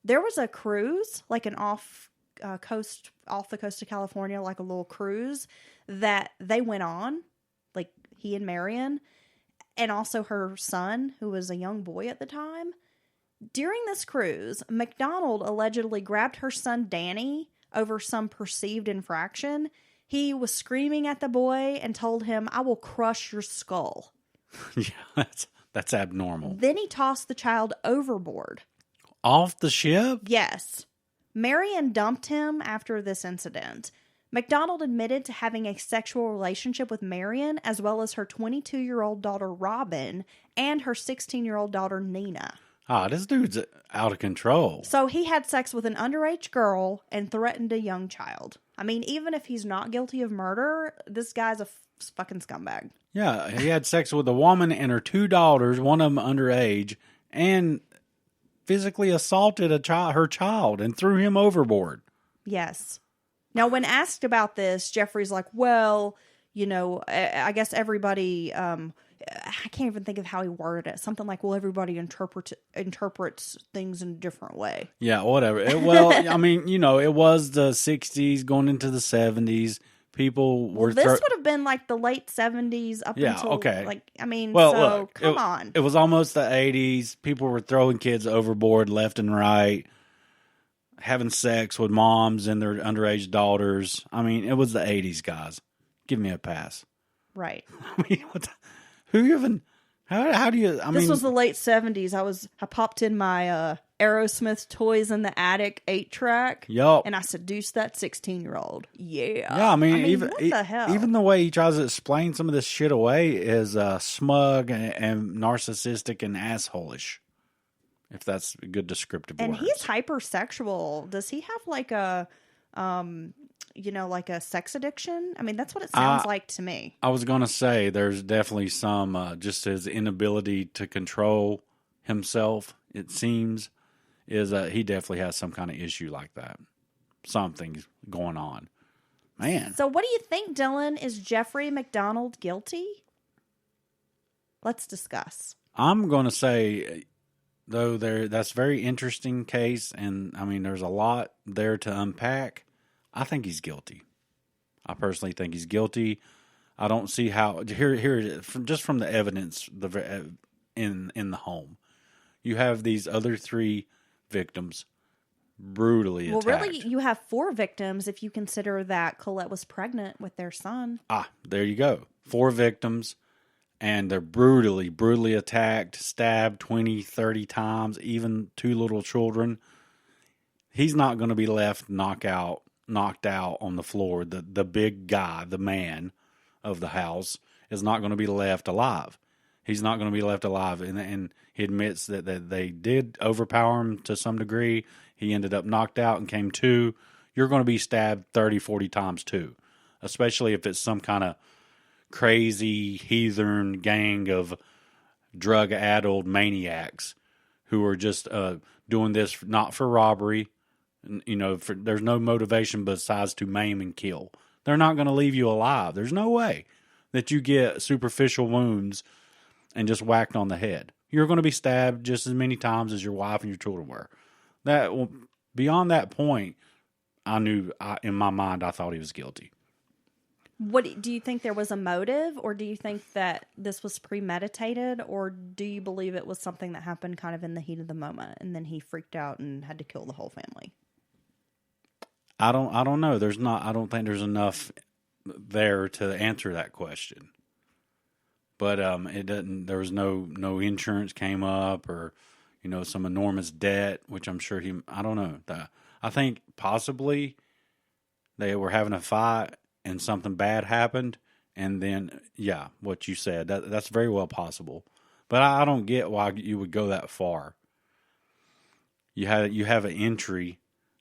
[SPEAKER 2] There was a cruise, like an off the coast of California, like a little cruise that they went on, like he and Marion, and also her son, who was a young boy at the time. During this cruise, MacDonald allegedly grabbed her son Danny over some perceived infraction. He was screaming at the boy and told him, "I will crush your skull."
[SPEAKER 3] Yeah, that's abnormal.
[SPEAKER 2] Then he tossed the child overboard.
[SPEAKER 3] Off the ship?
[SPEAKER 2] Yes. Marion dumped him after this incident. MacDonald admitted to having a sexual relationship with Marion, as well as her 22-year-old daughter Robin and her 16-year-old daughter Nina.
[SPEAKER 3] This dude's out of control.
[SPEAKER 2] So he had sex with an underage girl and threatened a young child. I mean, even if he's not guilty of murder, this guy's a fucking scumbag.
[SPEAKER 3] Yeah, he had sex with a woman and her two daughters, one of them underage, and physically assaulted her child and threw him overboard.
[SPEAKER 2] Yes. Now, when asked about this, Jeffrey's like, well, I guess everybody... I can't even think of how he worded it. Something like, well, everybody interprets things in a different way.
[SPEAKER 3] Yeah, whatever. It was the 60s going into the 70s. People were...
[SPEAKER 2] this would have been like the late 70s up until...
[SPEAKER 3] okay.
[SPEAKER 2] Come on.
[SPEAKER 3] It was almost the 80s. People were throwing kids overboard left and right, having sex with moms and their underage daughters. I mean, it was the 80s, guys. Give me a pass.
[SPEAKER 2] Right.
[SPEAKER 3] I mean, how do you...
[SPEAKER 2] This was the late 70s. I popped in my Aerosmith Toys in the Attic 8-track.
[SPEAKER 3] Yup.
[SPEAKER 2] And I seduced that 16-year-old. Yeah.
[SPEAKER 3] Yeah, I mean
[SPEAKER 2] what the hell?
[SPEAKER 3] Even the way he tries to explain some of this shit away is smug and narcissistic and asshole-ish. If that's a good descriptive word.
[SPEAKER 2] And he's hypersexual. Does he have like a... like a sex addiction? I mean, that's what it sounds like to me.
[SPEAKER 3] I was going to say there's definitely some, just his inability to control himself, it seems, is he definitely has some kind of issue like that. Something's going on. Man.
[SPEAKER 2] So what do you think, Dylan? Is Jeffrey MacDonald guilty? Let's discuss.
[SPEAKER 3] I'm going to say, though, that's a very interesting case, and I mean, there's a lot there to unpack. I think he's guilty. I personally think he's guilty. I don't see how. Here it is. Just from the evidence in the home, you have these other three victims brutally attacked.
[SPEAKER 2] Well, really, you have 4 victims if you consider that Colette was pregnant with their son.
[SPEAKER 3] There you go. 4 victims, and they're brutally attacked, stabbed 20, 30 times, even 2 little children. He's not going to be left knocked out on the floor. The big guy, the man of the house, is not going to be left alive. he's not going to be left alive. And he admits that they did overpower him to some degree. He ended up knocked out and came to. You're going to be stabbed 30, 40 times too, especially if it's some kind of crazy heathen gang of drug-addled maniacs who are just doing this not for robbery. There's no motivation besides to maim and kill. They're not going to leave you alive. There's no way that you get superficial wounds and just whacked on the head. You're going to be stabbed just as many times as your wife and your children were. Beyond that point, I knew in my mind I thought he was guilty.
[SPEAKER 2] What do you think there was a motive, or do you think that this was premeditated, or do you believe it was something that happened kind of in the heat of the moment and then he freaked out and had to kill the whole family?
[SPEAKER 3] I don't know. I don't think there's enough there to answer that question. But it didn't. There was no insurance came up, or some enormous debt, which I'm sure I don't know. I think possibly they were having a fight and something bad happened, and then what you said, that's very well possible. But I don't get why you would go that far. You have an entry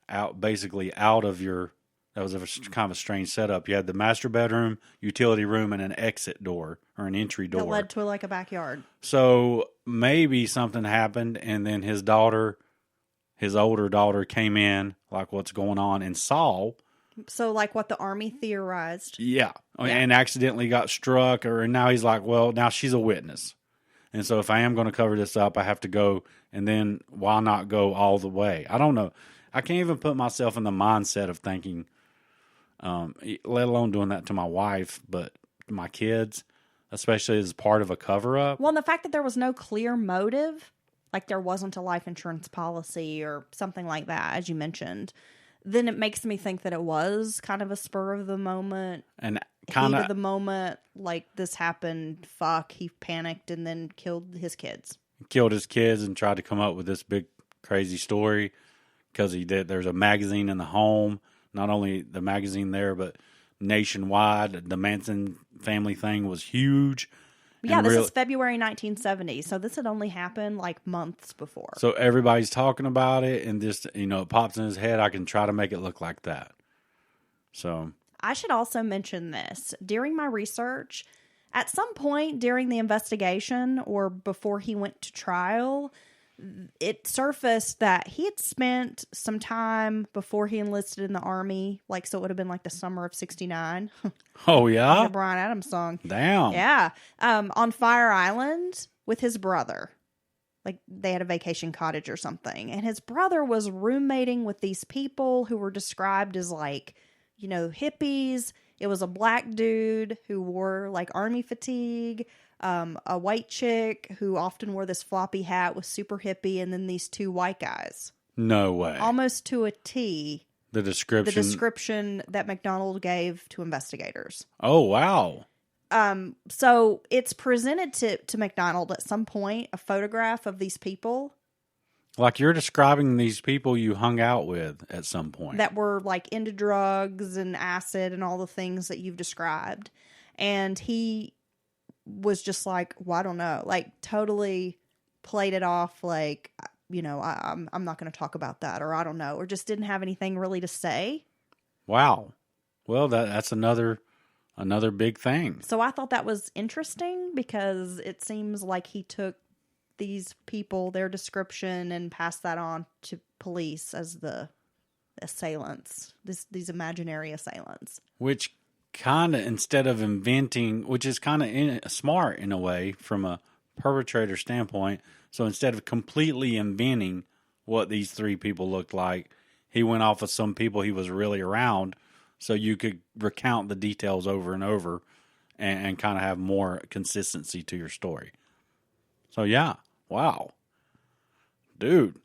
[SPEAKER 3] out of your. That was kind of a strange setup. You had the master bedroom, utility room, and an exit door or an entry door
[SPEAKER 2] that led to like a backyard.
[SPEAKER 3] So maybe something happened, and then his older daughter, came in, like what's going on, and saw.
[SPEAKER 2] So like what the Army theorized.
[SPEAKER 3] Yeah. And accidentally got struck, and now he's like, well, now she's a witness. And so if I am going to cover this up, I have to go, and then why not go all the way? I don't know. I can't even put myself in the mindset of thinking, let alone doing that to my wife, but my kids, especially as part of a cover-up.
[SPEAKER 2] Well, and the fact that there was no clear motive, like there wasn't a life insurance policy or something like that, as you mentioned, then it makes me think that it was kind of a spur of the moment,
[SPEAKER 3] and
[SPEAKER 2] heat of the moment, like this happened, he panicked and then killed his kids.
[SPEAKER 3] Killed his kids and tried to come up with this big crazy story because he did. There's a magazine in the home, not only the magazine there, but nationwide. The Manson family thing was huge.
[SPEAKER 2] Yeah, this is February 1970, so this had only happened like months before.
[SPEAKER 3] So everybody's talking about it, and just, it pops in his head, I can try to make it look like that. So
[SPEAKER 2] I should also mention this. During my research, at some point during the investigation or before he went to trial, it surfaced that he had spent some time before he enlisted in the Army, so it would have been like the summer of '69.
[SPEAKER 3] Oh, yeah?
[SPEAKER 2] The Bryan Adams song.
[SPEAKER 3] Damn.
[SPEAKER 2] Yeah. On Fire Island with his brother. Like they had a vacation cottage or something. And his brother was roommating with these people who were described as hippies. It was a black dude who wore Army fatigue. A white chick who often wore this floppy hat, was super hippie, and then these two white guys.
[SPEAKER 3] No way.
[SPEAKER 2] Almost to a T.
[SPEAKER 3] The description
[SPEAKER 2] that MacDonald gave to investigators.
[SPEAKER 3] Oh, wow.
[SPEAKER 2] So it's presented to MacDonald at some point, a photograph of these people.
[SPEAKER 3] Like you're describing these people you hung out with at some point.
[SPEAKER 2] That were into drugs and acid and all the things that you've described. And he was just I don't know, totally played it off I'm not going to talk about that, or I don't know, or just didn't have anything really to say. Wow.
[SPEAKER 3] Well, that's another big thing.
[SPEAKER 2] So I thought that was interesting because it seems like he took these people, their description, and passed that on to police as the assailants, these imaginary assailants.
[SPEAKER 3] Which kind of, instead of inventing, which is kind of smart in a way from a perpetrator standpoint. So instead of completely inventing what these three people looked like, he went off of some people he was really around, so you could recount the details over and over and kind of have more consistency to your story. So yeah, wow. Dude,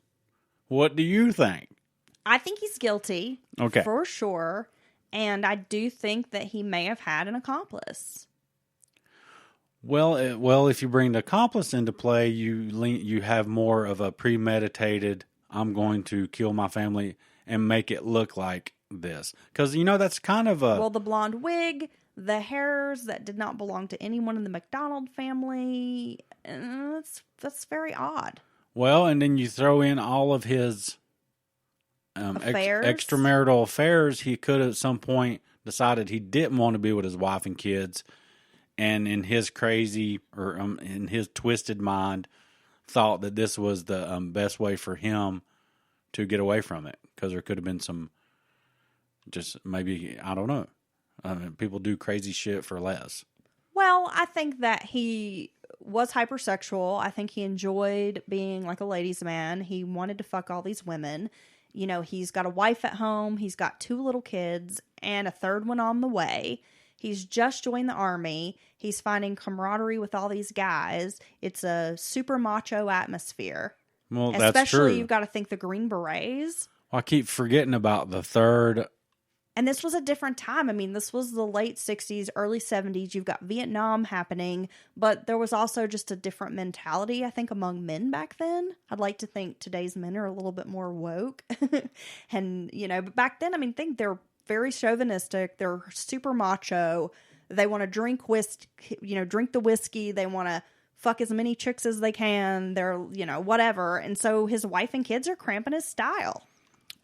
[SPEAKER 3] what do you think?
[SPEAKER 2] I think he's guilty.
[SPEAKER 3] Okay.
[SPEAKER 2] For sure. And I do think that he may have had an accomplice.
[SPEAKER 3] Well, if you bring the accomplice into play, you have more of a premeditated, I'm going to kill my family and make it look like this? Because, that's kind of a...
[SPEAKER 2] Well, the blonde wig, the hairs that did not belong to anyone in the MacDonald family, that's very odd.
[SPEAKER 3] Well, and then you throw in all of his extramarital affairs. He could at some point decided he didn't want to be with his wife and kids, and in his crazy or in his twisted mind, thought that this was the best way for him to get away from it, because there could have been some, just maybe, I don't know. People do crazy shit for less.
[SPEAKER 2] Well, I think that he was hypersexual. I think he enjoyed being like a ladies' man. He wanted to fuck all these women. He's got a wife at home. He's got 2 little kids and a third one on the way. He's just joined the army. He's finding camaraderie with all these guys. It's a super macho atmosphere.
[SPEAKER 3] Well, that's true.
[SPEAKER 2] Especially, you've got to think the Green Berets.
[SPEAKER 3] Well, I keep forgetting about the third.
[SPEAKER 2] And this was a different time. I mean, this was the late 60s, early 70s. You've got Vietnam happening, but there was also just a different mentality, I think, among men back then. I'd like to think today's men are a little bit more woke. And, but back then, I mean, they're very chauvinistic. They're super macho. They want to drink drink the whiskey. They want to fuck as many chicks as they can. They're, whatever. And so his wife and kids are cramping his style.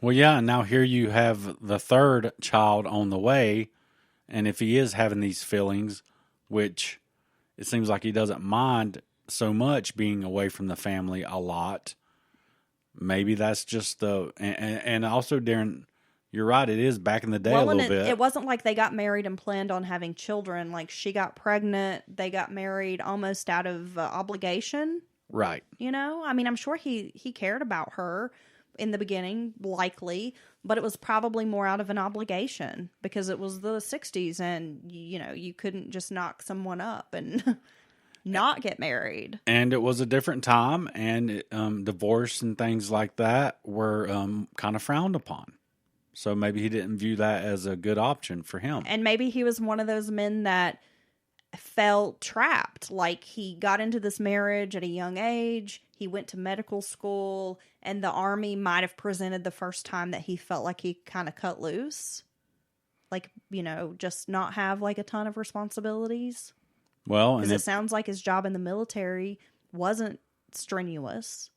[SPEAKER 3] Well, yeah, and now here you have the third child on the way, and if he is having these feelings, which it seems like he doesn't mind so much being away from the family a lot, maybe that's just and also, Darren, you're right, it is back in the day a little bit.
[SPEAKER 2] It wasn't like they got married and planned on having children. Like, she got pregnant, they got married almost out of obligation.
[SPEAKER 3] Right.
[SPEAKER 2] I mean, I'm sure he cared about her in the beginning, likely, but it was probably more out of an obligation because it was the 60s and, you couldn't just knock someone up and not get married.
[SPEAKER 3] And it was a different time, and divorce and things like that were kind of frowned upon. So maybe he didn't view that as a good option for him.
[SPEAKER 2] And maybe he was one of those men that felt trapped. Like, he got into this marriage at a young age. He went to medical school, and the army might have presented the first time that he felt like he kind of cut loose. Like, just not have like a ton of responsibilities.
[SPEAKER 3] Well,
[SPEAKER 2] because it sounds like his job in the military wasn't strenuous.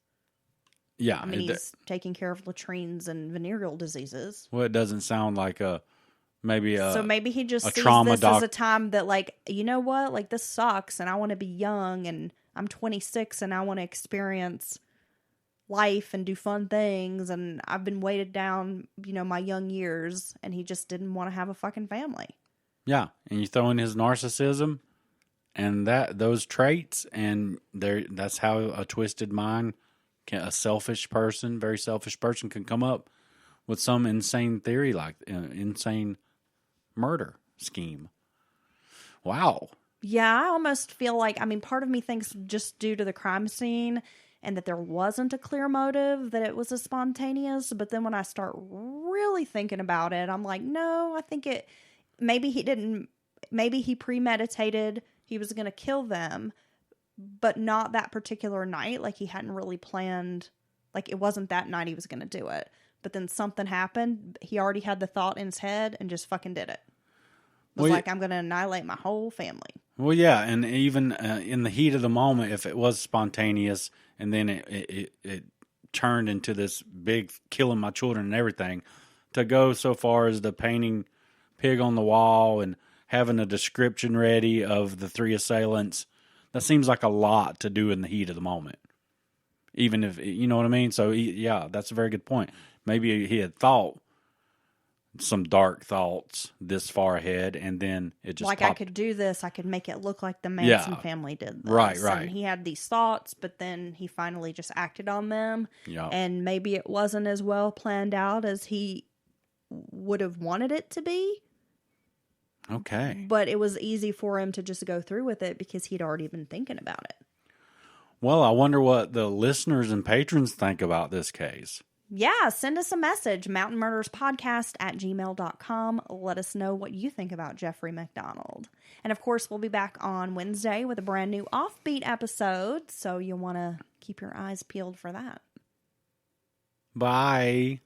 [SPEAKER 3] Yeah.
[SPEAKER 2] I mean, he's taking care of latrines and venereal diseases.
[SPEAKER 3] Well, it doesn't sound like
[SPEAKER 2] so maybe he just sees this as a time that, like, you know what? Like, this sucks, and I want to be young, and I'm 26, and I want to experience life and do fun things, and I've been weighted down, my young years, and he just didn't want to have a fucking family.
[SPEAKER 3] Yeah, and you throw in his narcissism and those traits, and that's how a twisted mind, a selfish person, very selfish person, can come up with some insane theory like insane murder scheme. Wow.
[SPEAKER 2] Yeah, I almost feel like, part of me thinks just due to the crime scene and that there wasn't a clear motive, that it was a spontaneous. But then when I start really thinking about it, I'm like, no, I think maybe he premeditated, he was going to kill them, but not that particular night. Like, he hadn't really planned, like, it wasn't that night he was going to do it. But then something happened. He already had the thought in his head and just fucking did it. I'm going to annihilate my whole family.
[SPEAKER 3] Well, yeah, and even in the heat of the moment, if it was spontaneous and then it turned into this big killing my children and everything, to go so far as the painting pig on the wall and having a description ready of the 3 assailants, that seems like a lot to do in the heat of the moment. Even if, you know what I mean? So, yeah, that's a very good point. Maybe he had thought some dark thoughts this far ahead, and then it just
[SPEAKER 2] I could do this. I could make it look like the Manson family did this.
[SPEAKER 3] Right.
[SPEAKER 2] And he had these thoughts, but then he finally just acted on them.
[SPEAKER 3] Yeah.
[SPEAKER 2] And maybe it wasn't as well planned out as he would have wanted it to be.
[SPEAKER 3] Okay.
[SPEAKER 2] But it was easy for him to just go through with it because he'd already been thinking about it.
[SPEAKER 3] Well, I wonder what the listeners and patrons think about this case.
[SPEAKER 2] Yeah, send us a message, mountainmurderspodcast@gmail.com. Let us know what you think about Jeffrey MacDonald. And of course, we'll be back on Wednesday with a brand new Offbeat episode, so you'll want to keep your eyes peeled for that.
[SPEAKER 3] Bye.